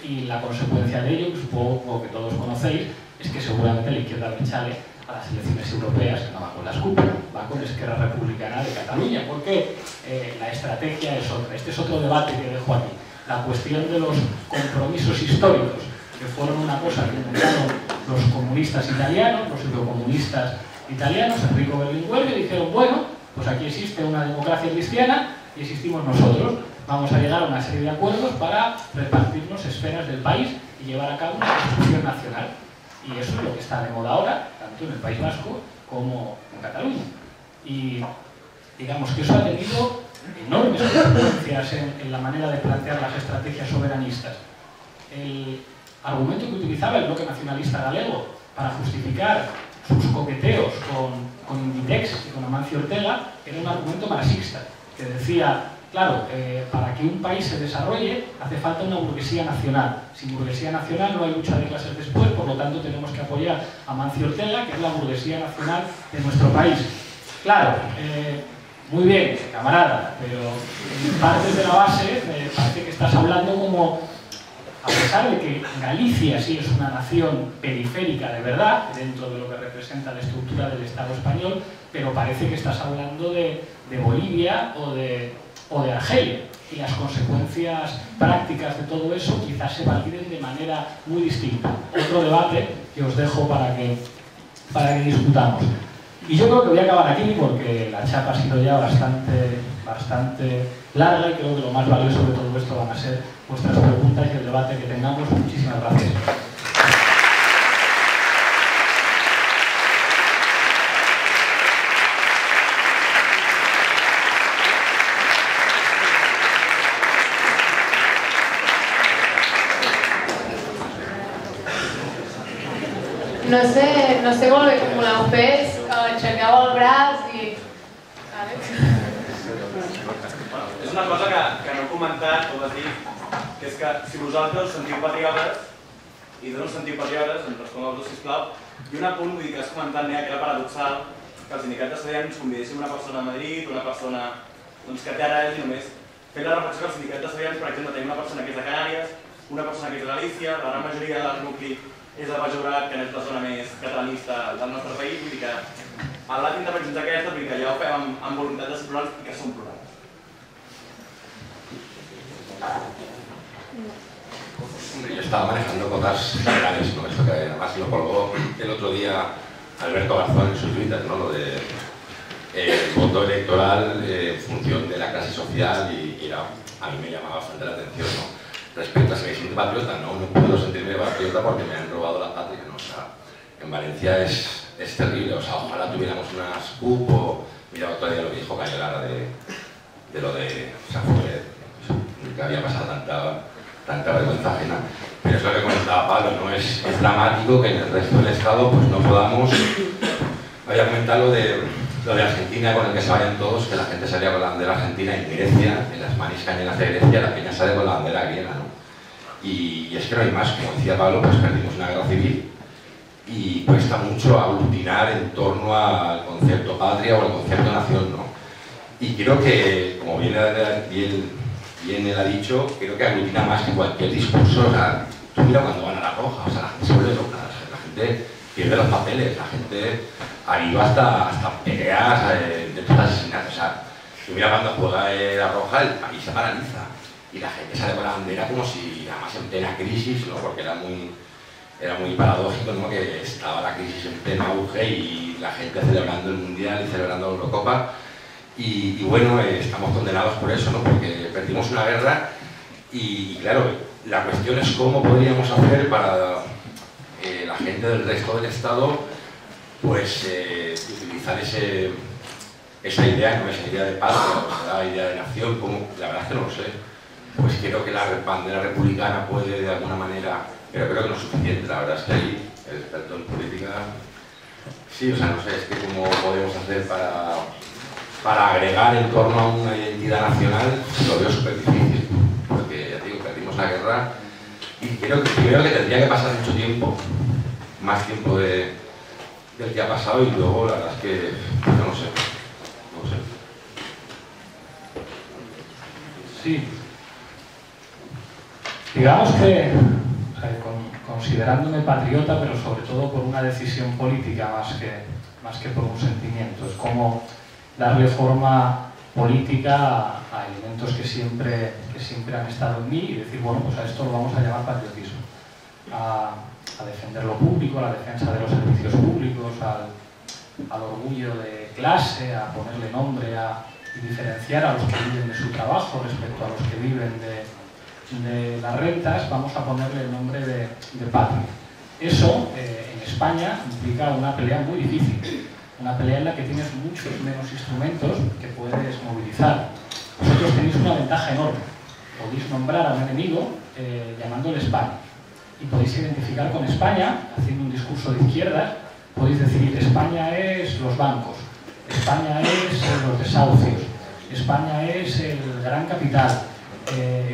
y la consecuencia de ello, que supongo que todos conocéis, es que seguramente la izquierda de Berchale a las elecciones europeas no va con las CUP, va con Esquerra Republicana de Cataluña, porque la estrategia es otra. Este es otro debate que dejo aquí. La cuestión de los compromisos históricos, que fueron una cosa que inventaron los comunistas italianos, los eurocomunistas italianos, Enrico Berlinguer, que dijeron, bueno, pues aquí existe una democracia cristiana y existimos nosotros. Vamos a llegar a una serie de acuerdos para repartirnos esferas del país y llevar a cabo una construcción nacional. Y eso es lo que está de moda ahora, tanto en el País Vasco como en Cataluña. Y digamos que eso ha tenido enormes consecuencias en la manera de plantear las estrategias soberanistas. El argumento que utilizaba el bloque nacionalista galego para justificar sus coqueteos con Inditex y con Amancio Ortega era un argumento marxista, que decía, claro, para que un país se desarrolle hace falta una burguesía nacional. Sin burguesía nacional no hay lucha de clases después, por lo tanto tenemos que apoyar a Amancio Ortega, que es la burguesía nacional de nuestro país. Claro, muy bien, camarada, pero en partes de la base parece que estás hablando como, a pesar de que Galicia sí es una nación periférica de verdad, dentro de lo que representa la estructura del Estado español, pero parece que estás hablando de Bolivia o de Argelia, y las consecuencias prácticas de todo eso quizás se validen de manera muy distinta. Otro debate que os dejo para que discutamos. Y yo creo que voy a acabar aquí porque la chapa ha sido ya bastante larga y creo que lo más valioso de todo esto van a ser vuestras preguntas y el debate que tengamos. Muchísimas gracias. No sé molt bé com voleu fer, aixequeu el braç i... És una cosa que no he comentat, o vas dir, que és que si vosaltres us sentiu patriotes, i d'on us sentiu patriotes, ens responeu-vos, sisplau, i un apunt, vull dir que has comentat, Nea, que era paradoxal, que el sindicat d'estudiants convidéssim una persona a Madrid, una persona que té arrels i només fer la reflexió que el sindicat d'estudiants, per exemple, tenim una persona que és de Canàries, una persona que és de Galícia, la gran majoria del nucli és de Baix Llobregat, que no és la zona més catalanista del nostre país, vull dir que a l'alt d'intervencions aquestes, vull dir que ja ho fem amb voluntat de ser plurals i que som plurals. Yo estaba manejando cosas generales, ¿no? Esto que además lo colgó el otro día Alberto Garzón en su Twitter, ¿no? Lo de el voto electoral en función de la clase social y a mí me llama bastante la atención, ¿no? Respecto a si me siento patriota, no puedo sentirme patriota porque me han robado la patria, ¿no? O sea, en Valencia es terrible, o sea, ojalá tuviéramos unas CUP o... Mira, otro día lo que dijo Cayo Lara de lo de... O sea, nunca había pasado tanta vergüenza ajena. Pero es lo que comentaba Pablo, ¿no? Es dramático que en el resto del Estado pues no podamos... Había comentado lo de Argentina, con el que se vayan todos, que la gente salía con la bandera argentina, y en Grecia, en las mariscañeras de Grecia, la peña sale con la bandera griega, ¿no? Y es que no hay más, como decía Pablo, pues perdimos una guerra civil y cuesta mucho aglutinar en torno al concepto patria o al concepto nación, ¿no? Y creo que, como bien él ha dicho, creo que aglutina más que cualquier discurso. O sea, tú mira cuando van a la Roja, o sea, la gente se vuelve loca, la gente pierde los papeles. La gente ha ido hasta peleas de estos asesinatos. O sea, mira cuando juega la Roja, el país se paraliza y la gente sale con la bandera como si, además en plena crisis, ¿no? Porque era muy paradójico, ¿no? Que estaba la crisis en pleno auge y la gente celebrando el Mundial y celebrando la Eurocopa. Y bueno, estamos condenados por eso, ¿no? Porque perdimos una guerra y claro, la cuestión es cómo podríamos hacer para la gente del resto del Estado pues utilizar esa idea, ¿no? Esa idea de patria, esa idea de nación. La verdad es que no lo sé. Pues creo que la bandera republicana puede de alguna manera, pero creo que no es suficiente. La verdad es que ahí, el experto en política, sí, o sea, no sé, es que cómo podemos hacer para agregar en torno a una identidad nacional, lo veo súper difícil, porque ya te digo, perdimos la guerra y creo que primero que tendría que pasar mucho tiempo, más tiempo del que ha pasado, y luego la verdad es que no lo sé. Sí. Digamos que, considerándome patriota, pero sobre todo por una decisión política más que por un sentimiento, es como darle forma política a elementos que siempre han estado en mí y decir, bueno, pues a esto lo vamos a llamar patriotismo. A defender lo público, a la defensa de los servicios públicos, al orgullo de clase, a ponerle nombre y diferenciar a los que viven de su trabajo respecto a los que viven de las rentas, vamos a ponerle el nombre de patria. Eso, en España, implica una pelea muy difícil. Una pelea en la que tienes muchos menos instrumentos que puedes movilizar. Vosotros tenéis una ventaja enorme. Podéis nombrar a un enemigo llamándole España. Y podéis identificar con España, haciendo un discurso de izquierdas, podéis decir España es los bancos, España es los desahucios, España es el gran capital,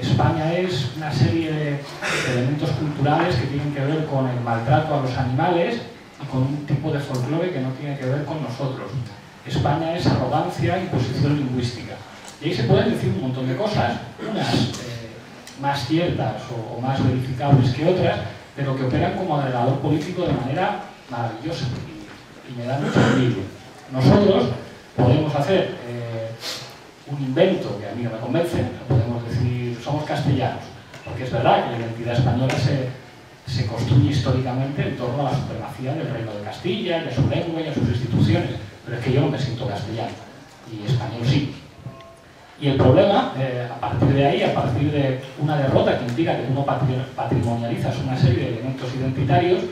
España es una serie de elementos culturales que tienen que ver con el maltrato a los animales y con un tipo de folclore que no tiene que ver con nosotros. España es arrogancia y posición lingüística. Y ahí se pueden decir un montón de cosas, unas más ciertas o más verificables que otras, pero que operan como agregador político de manera maravillosa y me da mucho envidia. Nosotros podemos hacer un invento que a mí no me convence, podemos decir somos castellanos, porque es verdad que la identidad española se construye históricamente en torno a la supremacía del Reino de Castilla y a su lengua y a sus instituciones, pero es que yo no me siento castellano y español sí. Y el problema, a partir de ahí, a partir de una derrota que implica que tú no patrimonializas una serie de elementos identitarios,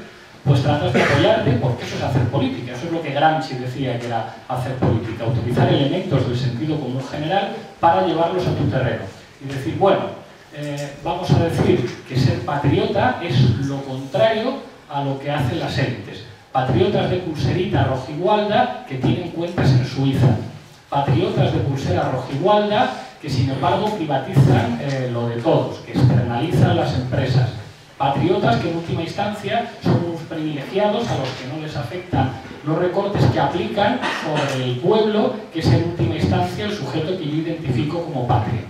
pues tratas de apoyarte, porque eso es hacer política. Eso es lo que Gramsci decía que era hacer política, utilizar elementos del sentido común general para llevarlos a tu terreno. Y decir, bueno, vamos a decir que ser patriota es lo contrario a lo que hacen las élites. Patriotas de pulserita rojigualda que tienen cuentas en Suiza. Patriotas de pulsera rojigualda que sin embargo privatizan lo de todos, que externalizan las empresas. Patriotas que en última instancia son unos privilegiados a los que no les afectan los recortes que aplican sobre el pueblo, que es en última instancia el sujeto que yo identifico como patria.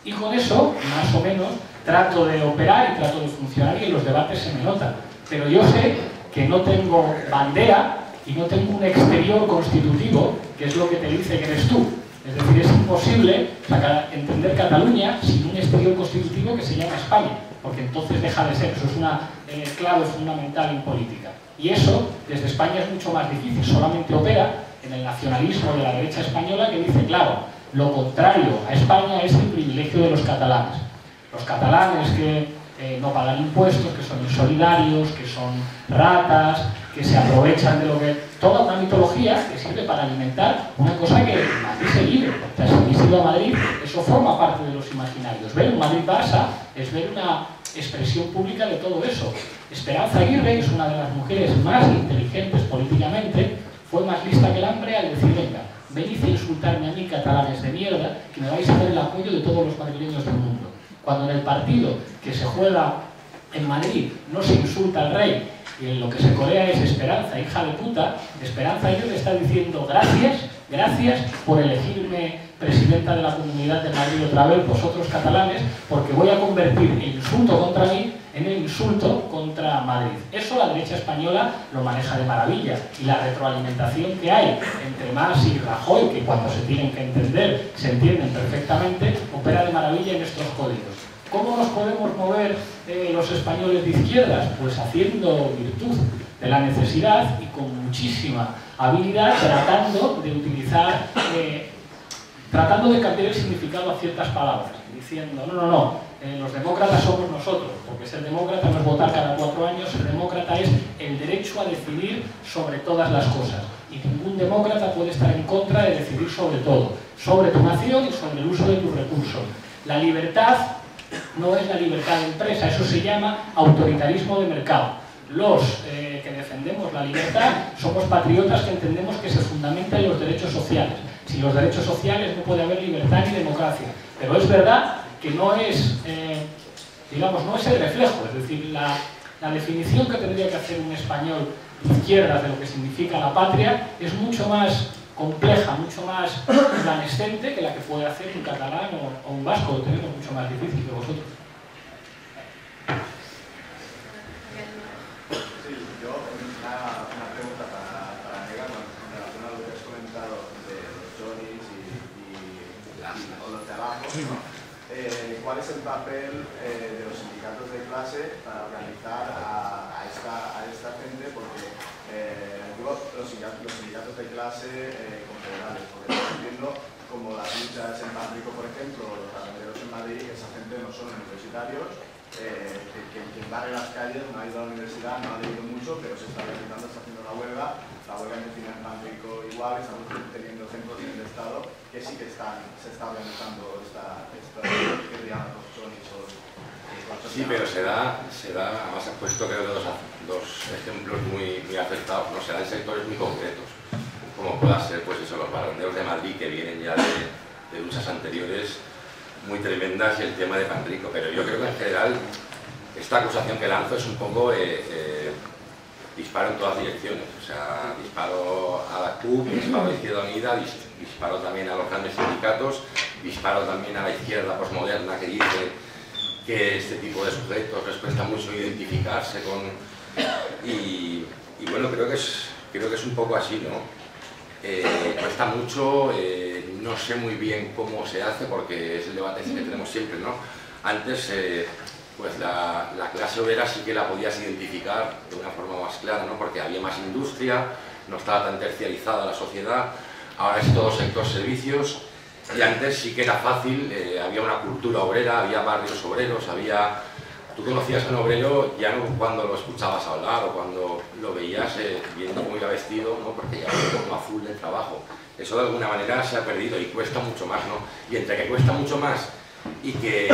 Y con eso, más o menos, trato de operar y trato de funcionar y en los debates se me nota. Pero yo sé que no tengo bandera y no tengo un exterior constitutivo, que es lo que te dice que eres tú. Es decir, es imposible entender Cataluña sin un exterior constitutivo que se llama España, porque entonces deja de ser. Eso es una clave fundamental en política. Y eso, desde España, es mucho más difícil. Solamente opera en el nacionalismo de la derecha española que dice, claro, lo contrario a España es el privilegio de los catalanes. Los catalanes que no pagan impuestos, que son insolidarios, que son ratas, que se aprovechan de lo que... Toda una mitología que sirve para alimentar una cosa que Madrid se vive. O sea, si habéis ido a Madrid, eso forma parte de los imaginarios. Ver un Madrid-Barça es ver una expresión pública de todo eso. Esperanza Aguirre, que es una de las mujeres más inteligentes políticamente, fue más lista que el hambre al decir, venga, venid a insultarme a mí, catalanes de mierda, que me vais a dar el apoyo de todos los madrileños del mundo. Cuando en el partido que se juega en Madrid no se insulta al rey y en lo que se corea es Esperanza, hija de puta, Esperanza Aguirre está diciendo gracias gracias por elegirme presidenta de la Comunidad de Madrid otra vez, vosotros catalanes, porque voy a convertir el insulto contra mí en el insulto contra Madrid. Eso la derecha española lo maneja de maravilla, y la retroalimentación que hay entre Mas y Rajoy, que cuando se tienen que entender se entienden perfectamente, opera de maravilla en estos códigos. ¿Cómo nos podemos mover los españoles de izquierdas? Pues haciendo virtud de la necesidad y con muchísima habilidad, tratando de utilizar, tratando de cambiar el significado a ciertas palabras, diciendo, no, los demócratas somos nosotros, porque ser demócrata no es votar cada 4 años, ser demócrata es el derecho a decidir sobre todas las cosas, y ningún demócrata puede estar en contra de decidir sobre todo, sobre tu nación y sobre el uso de tus recursos. La libertad no es la libertad de empresa, eso se llama autoritarismo de mercado. Los que defendemos la libertad somos patriotas que entendemos que se fundamenta en los derechos sociales. Sin los derechos sociales no puede haber libertad ni democracia. Pero es verdad que no es, digamos, no es el reflejo. Es decir, la definición que tendría que hacer un español de izquierdas de lo que significa la patria es mucho más compleja, mucho más evanescente que la que puede hacer un catalán o un vasco. Lo tenemos mucho más difícil que vosotros. Sí, yo una pregunta para Nega en relación a lo que has comentado de los Johnnies o los de abajo, ¿no? ¿Cuál es el papel de los sindicatos de clase para organizar a esta gente? Porque digo los sindicatos de clase confederales, porque estoy viendo como las luchas en Pamplico, por ejemplo, o los arrenderos en Madrid, esa gente no son universitarios, que quien barre las calles no ha ido a la universidad, no ha leído mucho, pero se está realizando, está haciendo la huelga en medicina en Pamplico igual, estamos teniendo centros en el Estado que sí que se está organizando esta que se llama los Johnnies o sí, pero se da, además has puesto creo dos ejemplos muy afectados, ¿no? Se da en sectores muy concretos, como pueda ser pues eso, los barrenderos de Madrid que vienen ya de luchas anteriores muy tremendas y el tema de Pamplico, pero yo creo que en general esta acusación que lanzo es un poco disparo en todas direcciones, o sea, disparo a la CUP, disparo a la Izquierda Unida, disparo también a los grandes sindicatos, disparo también a la izquierda posmoderna que dice que este tipo de sujetos les cuesta mucho identificarse con... Y bueno, creo que es un poco así, ¿no? Cuesta mucho, no sé muy bien cómo se hace porque es el debate que tenemos siempre, ¿no? Antes, pues la clase obrera sí que la podías identificar de una forma más clara, ¿no? Porque había más industria, no estaba tan terciarizada la sociedad, ahora es todo sector servicios, y antes sí que era fácil, había una cultura obrera, había barrios obreros, tú conocías a un obrero ya no cuando lo escuchabas hablar o cuando lo veías viendo cómo iba vestido, ¿no? Porque ya era como azul del trabajo. Eso de alguna manera se ha perdido y cuesta mucho más, ¿no? Y entre que cuesta mucho más y que,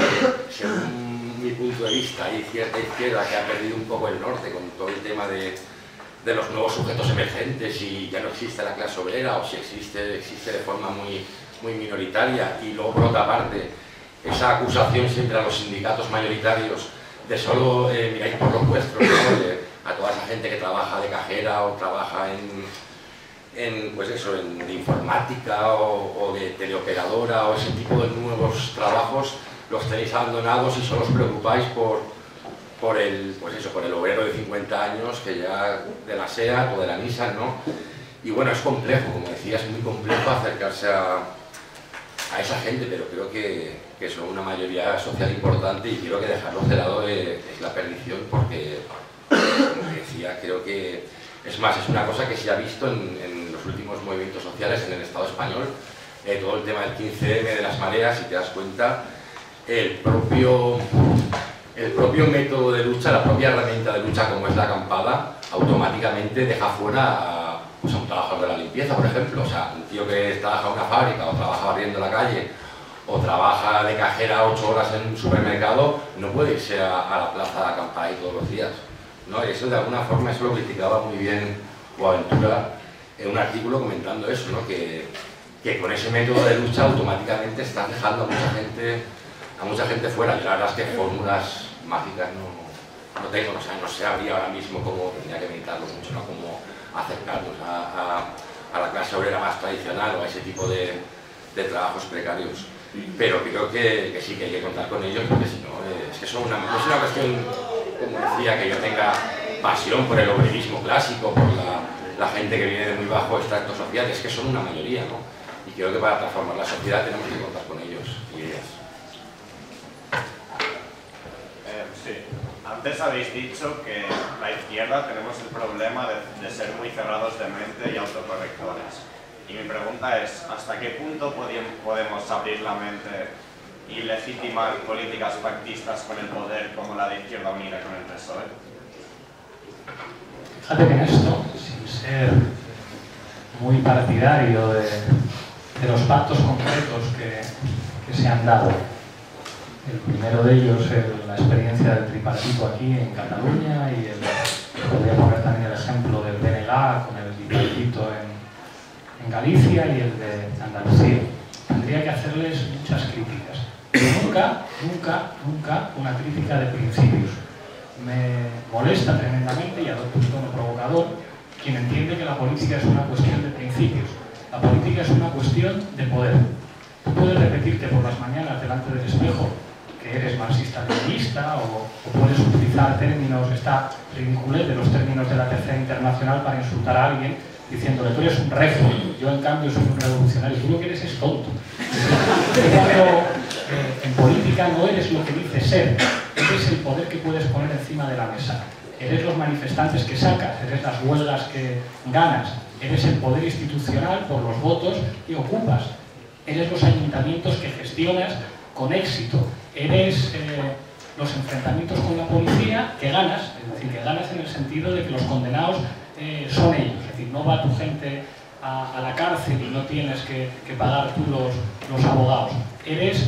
según mi punto de vista, hay cierta izquierda que ha perdido un poco el norte con todo el tema de los nuevos sujetos emergentes y ya no existe la clase obrera, o si existe de forma muy minoritaria, y luego por otra parte esa acusación siempre a los sindicatos mayoritarios de solo miráis por los vuestros, ¿no? A toda esa gente que trabaja de cajera o trabaja pues eso, en informática o de teleoperadora o ese tipo de nuevos trabajos, los tenéis abandonados y solo os preocupáis por el obrero de 50 años que ya de la SEAT o de la Nissan, ¿no? Y bueno, es complejo, como decía, es muy complejo acercarse a esa gente, pero creo que son una mayoría social importante y creo que dejarlos de lado es la perdición porque, como decía, creo que es más, es una cosa que se ha visto en los últimos movimientos sociales en el Estado español, todo el tema del 15M, de las mareas, si te das cuenta, el propio método de lucha, la propia herramienta de lucha como es la acampada, automáticamente deja fuera pues a un trabajador de la limpieza, por ejemplo. O sea, un tío que trabaja en una fábrica o trabaja barriendo la calle o trabaja de cajera 8 horas en un supermercado, no puede irse a la plaza de acampada ahí todos los días, ¿no? Y eso de alguna forma eso lo criticaba muy bien Boaventura en un artículo comentando eso, ¿no? Que con ese método de lucha automáticamente estás dejando a mucha gente fuera. Y la verdad es que fórmulas mágicas no tengo, no sé, habría ahora mismo cómo, tendría que meditarlo mucho, ¿no? Cómo acercarnos a a la clase obrera más tradicional o a ese tipo de trabajos precarios. Pero creo que sí que hay que contar con ellos, porque si no, es que no es una cuestión, como decía, que yo tenga pasión por el obrerismo clásico, por la gente que viene de muy bajo extracto social, es que son una mayoría, ¿no? Y creo que para transformar la sociedad tenemos que contar con ellos y ellas. Sí. Antes habéis dicho que la izquierda tenemos el problema de ser muy cerrados de mente y autocorrectores. Y mi pregunta es, ¿hasta qué punto podemos abrir la mente y legitimar políticas pactistas con el poder como la de Izquierda Unida con el PSOE? Fíjate que en esto, sin ser muy partidario de los pactos concretos que se han dado, el primero de ellos es la experiencia del tripartito aquí en Cataluña y podría poner también el ejemplo del BNG con el bipartito en Galicia y el de Andalucía. Tendría que hacerles muchas críticas, pero nunca una crítica de principios. Me molesta tremendamente, y adopto un tono provocador, quien entiende que la política es una cuestión de principios. La política es una cuestión de poder. Tú puedes repetirte por las mañanas delante del espejo que eres marxista-leninista o puedes utilizar términos, esta ridiculez de los términos de la Tercera Internacional para insultar a alguien diciéndole tú eres un refo, yo en cambio soy un revolucionario, tú lo que eres es tonto. En política no eres lo que dices ser, eres el poder que puedes poner encima de la mesa, eres los manifestantes que sacas, eres las huelgas que ganas, eres el poder institucional por los votos que ocupas, eres los ayuntamientos que gestionas con éxito, eres los enfrentamientos con la policía que ganas, es decir, que ganas en el sentido de que los condenados son ellos, es decir, no va tu gente a la cárcel y no tienes que pagar tú los abogados. Eres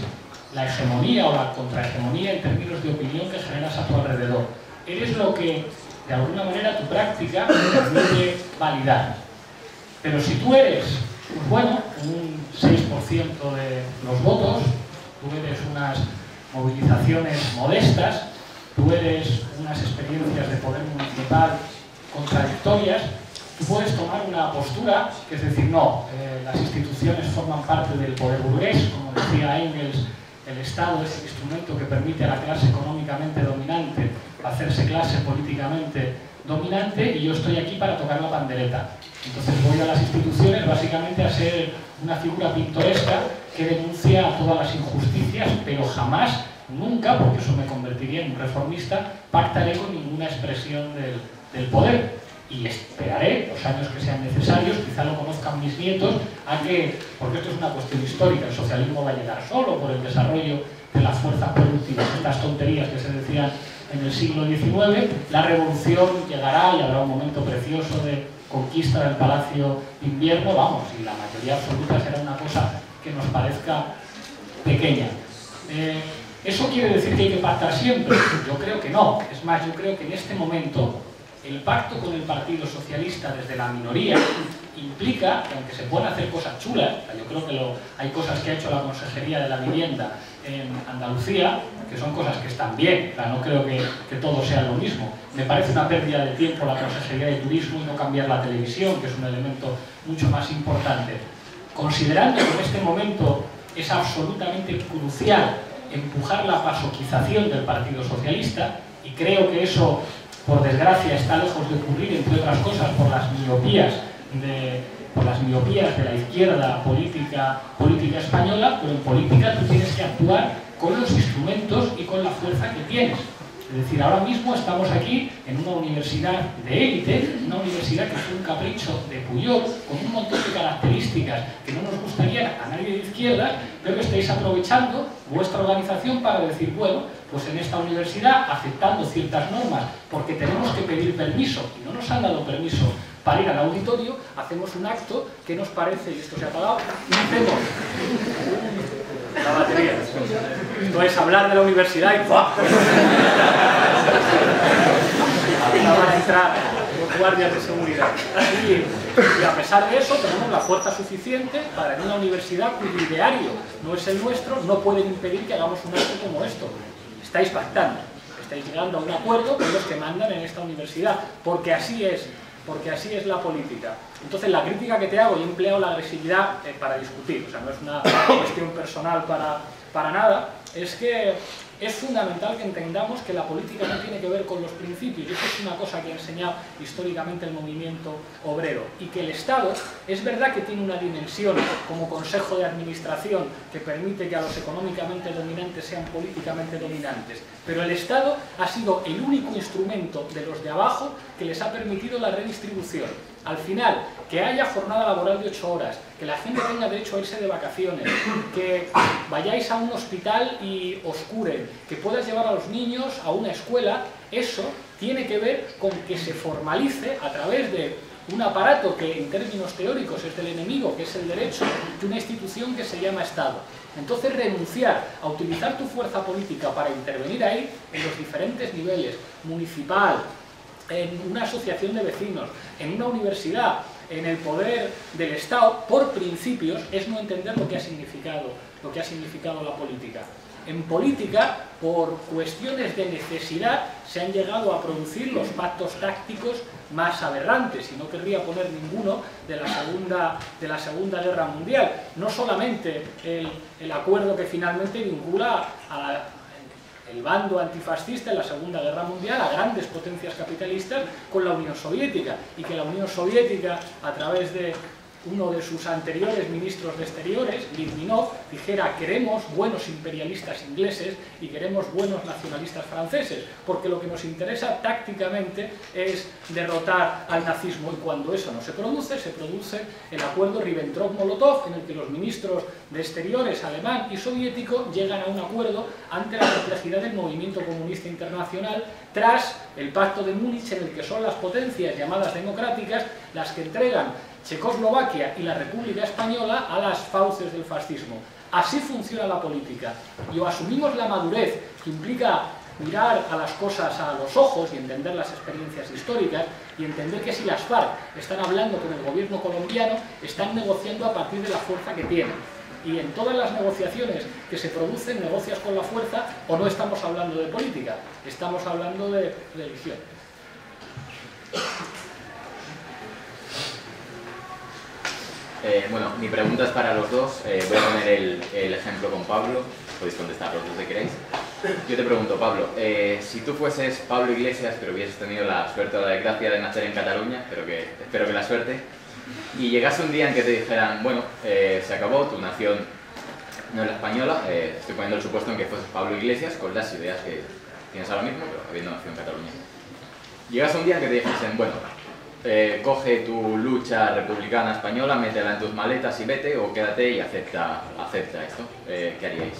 la hegemonía o la contrahegemonía en términos de opinión que generas a tu alrededor. Eres lo que, de alguna manera, tu práctica permite validar. Pero si tú eres, pues bueno, un 6% de los votos, tú eres unas movilizaciones modestas, tú eres unas experiencias de poder municipal contradictorias, tú puedes tomar una postura, que es decir, no, las instituciones forman parte del poder burgués, como decía Engels, el Estado es el instrumento que permite a la clase económicamente dominante hacerse clase políticamente dominante y yo estoy aquí para tocar la pandereta. Entonces voy a las instituciones básicamente a ser una figura pintoresca que denuncia todas las injusticias, pero jamás, nunca, porque eso me convertiría en un reformista, pactaré con ninguna expresión del poder. Y esperaré los años que sean necesarios, quizá lo conozcan mis nietos, porque esto es una cuestión histórica, el socialismo va a llegar solo por el desarrollo de las fuerzas productivas, estas tonterías que se decían en el siglo XIX, la revolución llegará y habrá un momento precioso de conquista del Palacio de Invierno, vamos, y la mayoría absoluta será una cosa que nos parezca pequeña. ¿Eso quiere decir que hay que pactar siempre? Yo creo que no, es más, yo creo que en este momento el pacto con el Partido Socialista desde la minoría implica que aunque se puedan hacer cosas chulas, yo creo que hay cosas que ha hecho la Consejería de la Vivienda en Andalucía, que son cosas que están bien, no creo que todo sea lo mismo. Me parece una pérdida de tiempo la Consejería de Turismo y no cambiar la televisión, que es un elemento mucho más importante. Considerando que en este momento es absolutamente crucial empujar la pasoquización del Partido Socialista, y creo que eso, por desgracia, está lejos de ocurrir, entre otras cosas, por las miopías de la izquierda política española, pero en política tú tienes que actuar con los instrumentos y con la fuerza que tienes. Es decir, ahora mismo estamos aquí en una universidad de élite, una universidad que fue un capricho de Pujol, con un montón de características que no nos gustarían a nadie de izquierda, pero que estáis aprovechando vuestra organización para decir, bueno, pues en esta universidad, aceptando ciertas normas, porque tenemos que pedir permiso, y no nos han dado permiso para ir al auditorio, hacemos un acto que nos parece, y esto se ha apagado, y hacemos la batería. No es hablar de la universidad y ¡buah! Van a entrar los guardias de seguridad. Y a pesar de eso, tenemos la fuerza suficiente para en una universidad cuyo ideario no es el nuestro, no pueden impedir que hagamos un acto como esto. Estáis pactando, estáis llegando a un acuerdo con los que mandan en esta universidad, porque así es porque así es la política. Entonces la crítica que te hago, y he empleado la agresividad para discutir, o sea, no es una cuestión personal para nada, es que es fundamental que entendamos que la política no tiene que ver con los principios, y eso es una cosa que ha enseñado históricamente el movimiento obrero, y que el Estado es verdad que tiene una dimensión como consejo de administración que permite que a los económicamente dominantes sean políticamente dominantes, pero el Estado ha sido el único instrumento de los de abajo que les ha permitido la redistribución. Al final, que haya jornada laboral de 8 horas, que la gente tenga derecho a irse de vacaciones, que vayáis a un hospital y os curen, que puedas llevar a los niños a una escuela, eso tiene que ver con que se formalice a través de un aparato que en términos teóricos es del enemigo, que es el derecho, de una institución que se llama Estado. Entonces renunciar a utilizar tu fuerza política para intervenir ahí en los diferentes niveles, municipal, en una asociación de vecinos, en una universidad, en el poder del Estado, por principios, es no entender lo que ha significado la política. En política, por cuestiones de necesidad, se han llegado a producir los pactos tácticos más aberrantes, y no querría poner ninguno de la Segunda Guerra Mundial. No solamente el acuerdo que finalmente vincula el bando antifascista en la Segunda Guerra Mundial a grandes potencias capitalistas con la Unión Soviética, y que la Unión Soviética, a través de uno de sus anteriores ministros de Exteriores, Litvinov, dijera: queremos buenos imperialistas ingleses y queremos buenos nacionalistas franceses, porque lo que nos interesa tácticamente es derrotar al nazismo. Y cuando eso no se produce el acuerdo Ribbentrop-Molotov, en el que los ministros de Exteriores alemán y soviético llegan a un acuerdo ante la complejidad del movimiento comunista internacional, tras el Pacto de Múnich, en el que son las potencias llamadas democráticas las que entregan Checoslovaquia y la República Española a las fauces del fascismo. Así funciona la política, y o asumimos la madurez que implica mirar a las cosas a los ojos y entender las experiencias históricas, y entender que si las FARC están hablando con el gobierno colombiano, están negociando a partir de la fuerza que tienen. Y en todas las negociaciones que se producen, negocias con la fuerza, o no estamos hablando de política, estamos hablando de religión. Bueno, mi pregunta es para los dos. Voy a poner el ejemplo con Pablo. Podéis contestar los dos si queréis. Yo te pregunto, Pablo, si tú fueses Pablo Iglesias, pero hubieses tenido la suerte o la desgracia de nacer en Cataluña, espero que la suerte, y llegase un día en que te dijeran: bueno, se acabó, tu nación no es la española, estoy poniendo el supuesto en que fueses Pablo Iglesias con las ideas que tienes ahora mismo, pero habiendo nacido en Cataluña. Llegase un día en que te dijesen: bueno, coge tu lucha republicana española, métela en tus maletas y vete, o quédate y acepta esto. ¿Qué haríais?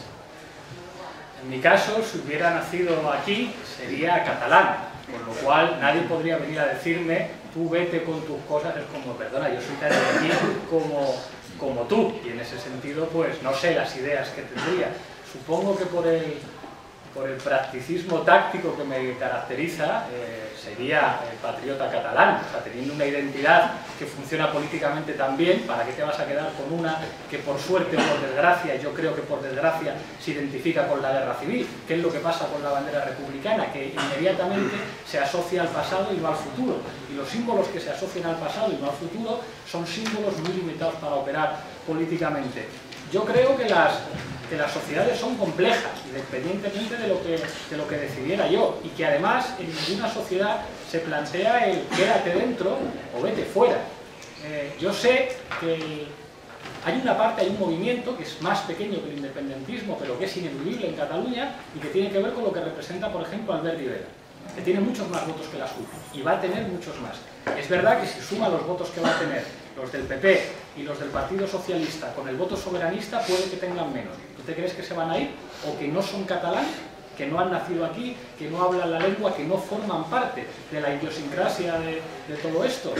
En mi caso, si hubiera nacido aquí, sería catalán, con lo cual nadie podría venir a decirme: tú vete con tus cosas. Es como: perdona, yo soy tan de aquí como tú, y en ese sentido, pues no sé las ideas que tendría. Supongo que por el practicismo táctico que me caracteriza, sería patriota catalán, o sea, teniendo una identidad que funciona políticamente tan bien. ¿Para qué te vas a quedar con una que, por suerte o por desgracia, yo creo que por desgracia, se identifica con la guerra civil? ¿Qué es lo que pasa con la bandera republicana? Que inmediatamente se asocia al pasado y no al futuro, y los símbolos que se asocian al pasado y no al futuro son símbolos muy limitados para operar políticamente. Yo creo que las sociedades son complejas, independientemente de lo que decidiera yo, y que además en ninguna sociedad se plantea el quédate dentro o vete fuera. Yo sé que hay un movimiento que es más pequeño que el independentismo, pero que es ineludible en Cataluña, y que tiene que ver con lo que representa, por ejemplo, Albert Rivera, que tiene muchos más votos que la CUP, y va a tener muchos más. Es verdad que si suma los votos que va a tener los del PP y los del Partido Socialista con el voto soberanista, puede que tengan menos. ¿Tú te crees que se van a ir? ¿O que no son catalanes? ¿Que no han nacido aquí? ¿Que no hablan la lengua? ¿Que no forman parte de la idiosincrasia de todo esto?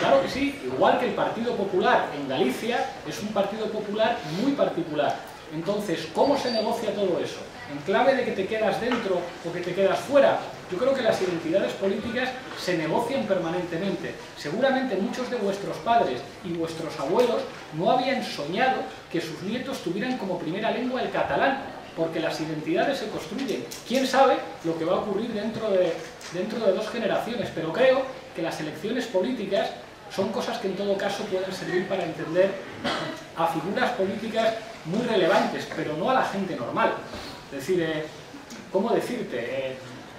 Claro que sí. Igual que el Partido Popular en Galicia es un partido popular muy particular. Entonces, ¿cómo se negocia todo eso? ¿En clave de que te quedas dentro o que te quedas fuera? Yo creo que las identidades políticas se negocian permanentemente. Seguramente muchos de vuestros padres y vuestros abuelos no habían soñado que sus nietos tuvieran como primera lengua el catalán, porque las identidades se construyen. ¿Quién sabe lo que va a ocurrir dentro de 2 generaciones? Pero creo que las elecciones políticas son cosas que en todo caso pueden servir para entender a figuras políticas muy relevantes, pero no a la gente normal. Es decir, ¿cómo decirte?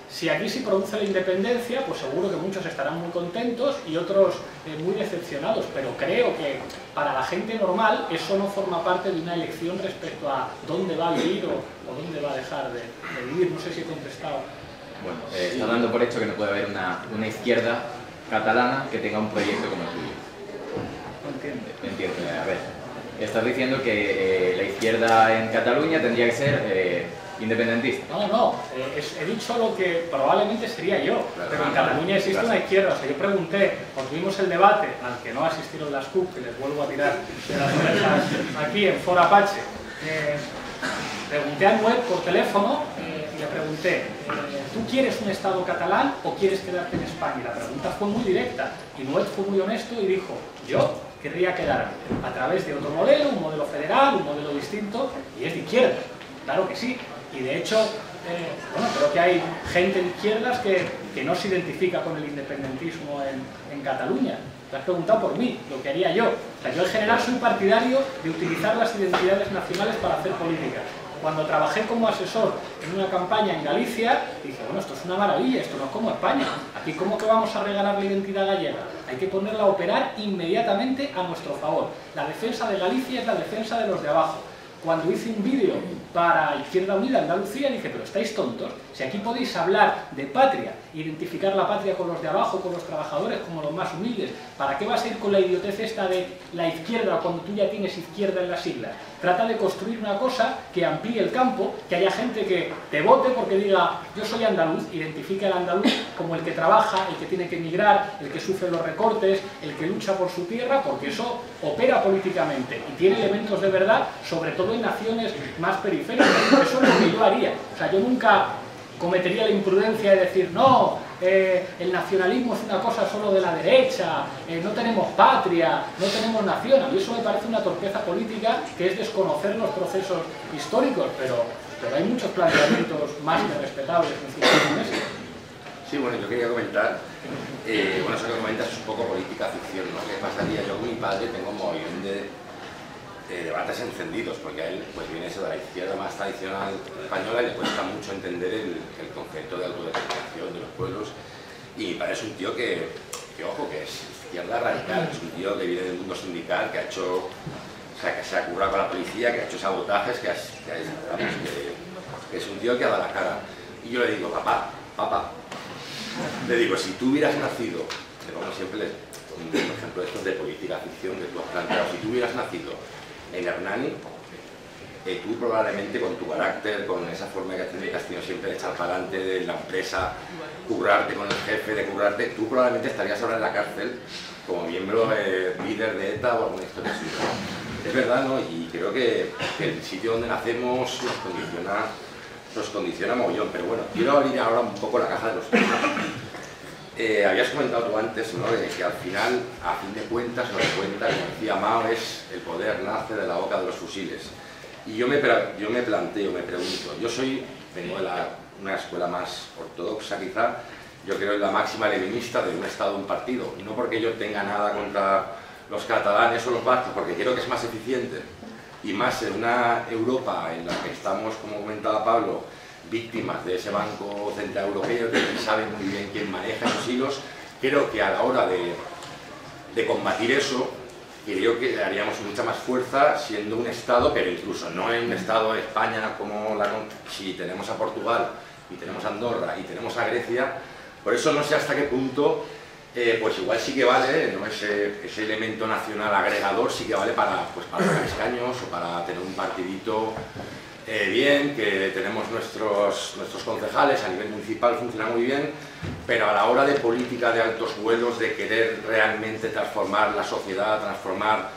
Si aquí se produce la independencia, pues seguro que muchos estarán muy contentos y otros muy decepcionados, pero creo que para la gente normal eso no forma parte de una elección respecto a dónde va a vivir o dónde va a dejar de vivir. No sé si he contestado. Bueno, está dando por hecho que no puede haber una izquierda catalana que tenga un proyecto como el tuyo. No entiendo. Entiendo, a ver. Estás diciendo que la izquierda en Cataluña tendría que ser independentista. No, he dicho lo que probablemente sería yo, pero en Cataluña existe una izquierda. O sea, yo pregunté, cuando tuvimos el debate, al que no asistieron las CUP, que les vuelvo a tirar de las orejas aquí en Fora Apache, pregunté a Nuet por teléfono y le pregunté, ¿tú quieres un Estado catalán o quieres quedarte en España? Y la pregunta fue muy directa y Nuet fue muy honesto y dijo, yo querría quedarme a través de otro modelo, un modelo federal, un modelo distinto, y es de izquierda, claro que sí. Y de hecho, bueno, creo que hay gente de izquierdas que no se identifica con el independentismo en Cataluña. Te has preguntado por mí, lo que haría yo. O sea, yo en general soy partidario de utilizar las identidades nacionales para hacer política. Cuando trabajé como asesor en una campaña en Galicia, dije, bueno, esto es una maravilla, esto no es como España. Aquí, ¿cómo que vamos a regalar la identidad gallega? Hay que ponerla a operar inmediatamente a nuestro favor. La defensa de Galicia es la defensa de los de abajo. Cuando hice un vídeo para Izquierda Unida Andalucía, dije, pero estáis tontos, si aquí podéis hablar de patria, identificar la patria con los de abajo, con los trabajadores, como los más humildes, ¿para qué vas a ir con la idiotez esta de la izquierda cuando tú ya tienes izquierda en las siglas? Trata de construir una cosa que amplíe el campo, que haya gente que te vote porque diga, yo soy andaluz, identifique al andaluz como el que trabaja, el que tiene que emigrar, el que sufre los recortes, el que lucha por su tierra, porque eso opera políticamente y tiene elementos de verdad, sobre todo en naciones más periféricas. Eso es lo que yo haría. O sea, yo nunca cometería la imprudencia de decir, no, el nacionalismo es una cosa solo de la derecha, no tenemos patria, no tenemos nación. A mí eso me parece una torpeza política que es desconocer los procesos históricos, pero hay muchos planteamientos más que respetables en ciertos meses. Sí, bueno, yo quería comentar, bueno, eso que comentas es un poco política ficción, ¿no? ¿Qué pasaría? Yo con mi padre tengo un montón de debates encendidos, porque a él pues viene eso de la izquierda más tradicional española y le cuesta mucho entender el concepto de autodeterminación de los pueblos. Y mi padre es un tío que ojo, que es izquierda radical, es un tío que viene del mundo sindical, que ha hecho, o sea, que se ha currado con la policía, que ha hecho sabotajes, que es un tío que ha dado la cara. Y yo le digo, papá, le digo, si tú hubieras nacido, como siempre por ejemplo, esto de política ficción que tú has planteado, si tú hubieras nacido en Hernani, tú probablemente con tu carácter, con esa forma que has tenido siempre de echar para adelante de la empresa, currarte con el jefe, de currarte, tú probablemente estarías ahora en la cárcel como miembro líder de ETA o alguna historia así. Es verdad, ¿no? Y creo que el sitio donde nacemos nos condiciona mogollón. Pero bueno, quiero abrir ahora un poco la caja de los temas. Habías comentado tú antes, ¿no?, de que al final, a fin de cuentas, lo que cuenta, como decía Mao, es el poder nace de la boca de los fusiles. Y yo me planteo, me pregunto, yo vengo de una escuela más ortodoxa quizá, yo creo en la máxima leninista de un Estado, un partido, no porque yo tenga nada contra los catalanes o los vascos, porque creo que es más eficiente, y más en una Europa en la que estamos, como comentaba Pablo, víctimas de ese banco central europeo que sabe muy bien quién maneja esos hilos. Creo que a la hora de combatir eso, creo que haríamos mucha más fuerza siendo un Estado, pero incluso no en un Estado de España como si tenemos a Portugal y tenemos a Andorra y tenemos a Grecia. Por eso no sé hasta qué punto, pues igual sí que vale, ¿no?, ese elemento nacional agregador sí que vale para sacar escaños o para tener un partidito bien, que tenemos nuestros concejales a nivel municipal, funciona muy bien, pero a la hora de política de altos vuelos, de querer realmente transformar la sociedad, transformar,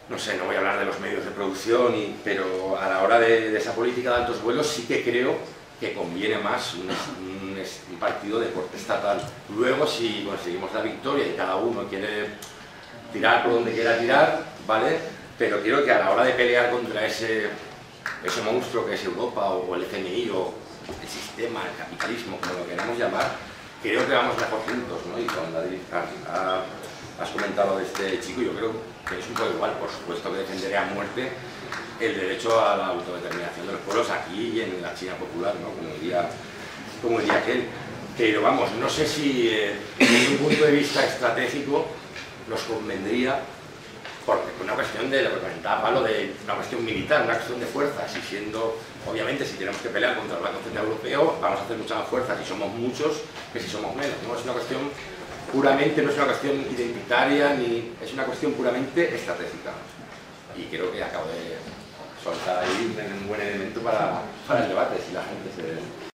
no sé, no voy a hablar de los medios de producción, pero a la hora de esa política de altos vuelos sí que creo que conviene más un partido de corte estatal. Luego, si conseguimos la victoria y cada uno quiere tirar por donde quiera tirar, ¿vale? Pero creo que a la hora de pelear contra ese monstruo que es Europa o el FMI o el sistema, el capitalismo, como lo queramos llamar, creo que vamos mejor juntos, ¿no? Y cuando has comentado de este chico, yo creo que es un poco igual. Por supuesto que defenderé a muerte el derecho a la autodeterminación de los pueblos aquí y en la China popular, ¿no? Como diría aquel. Pero vamos, no sé si desde un punto de vista estratégico nos convendría, porque una cuestión de lo que comentaba Pablo, de una cuestión militar, una cuestión de fuerzas, y siendo, obviamente, si tenemos que pelear contra el Banco Central Europeo, vamos a hacer muchas más fuerzas si somos muchos que si somos menos, ¿no? Es una cuestión puramente, no es una cuestión identitaria, ni es una cuestión puramente estratégica. Y creo que acabo de soltar ahí un buen elemento para el debate, si la gente se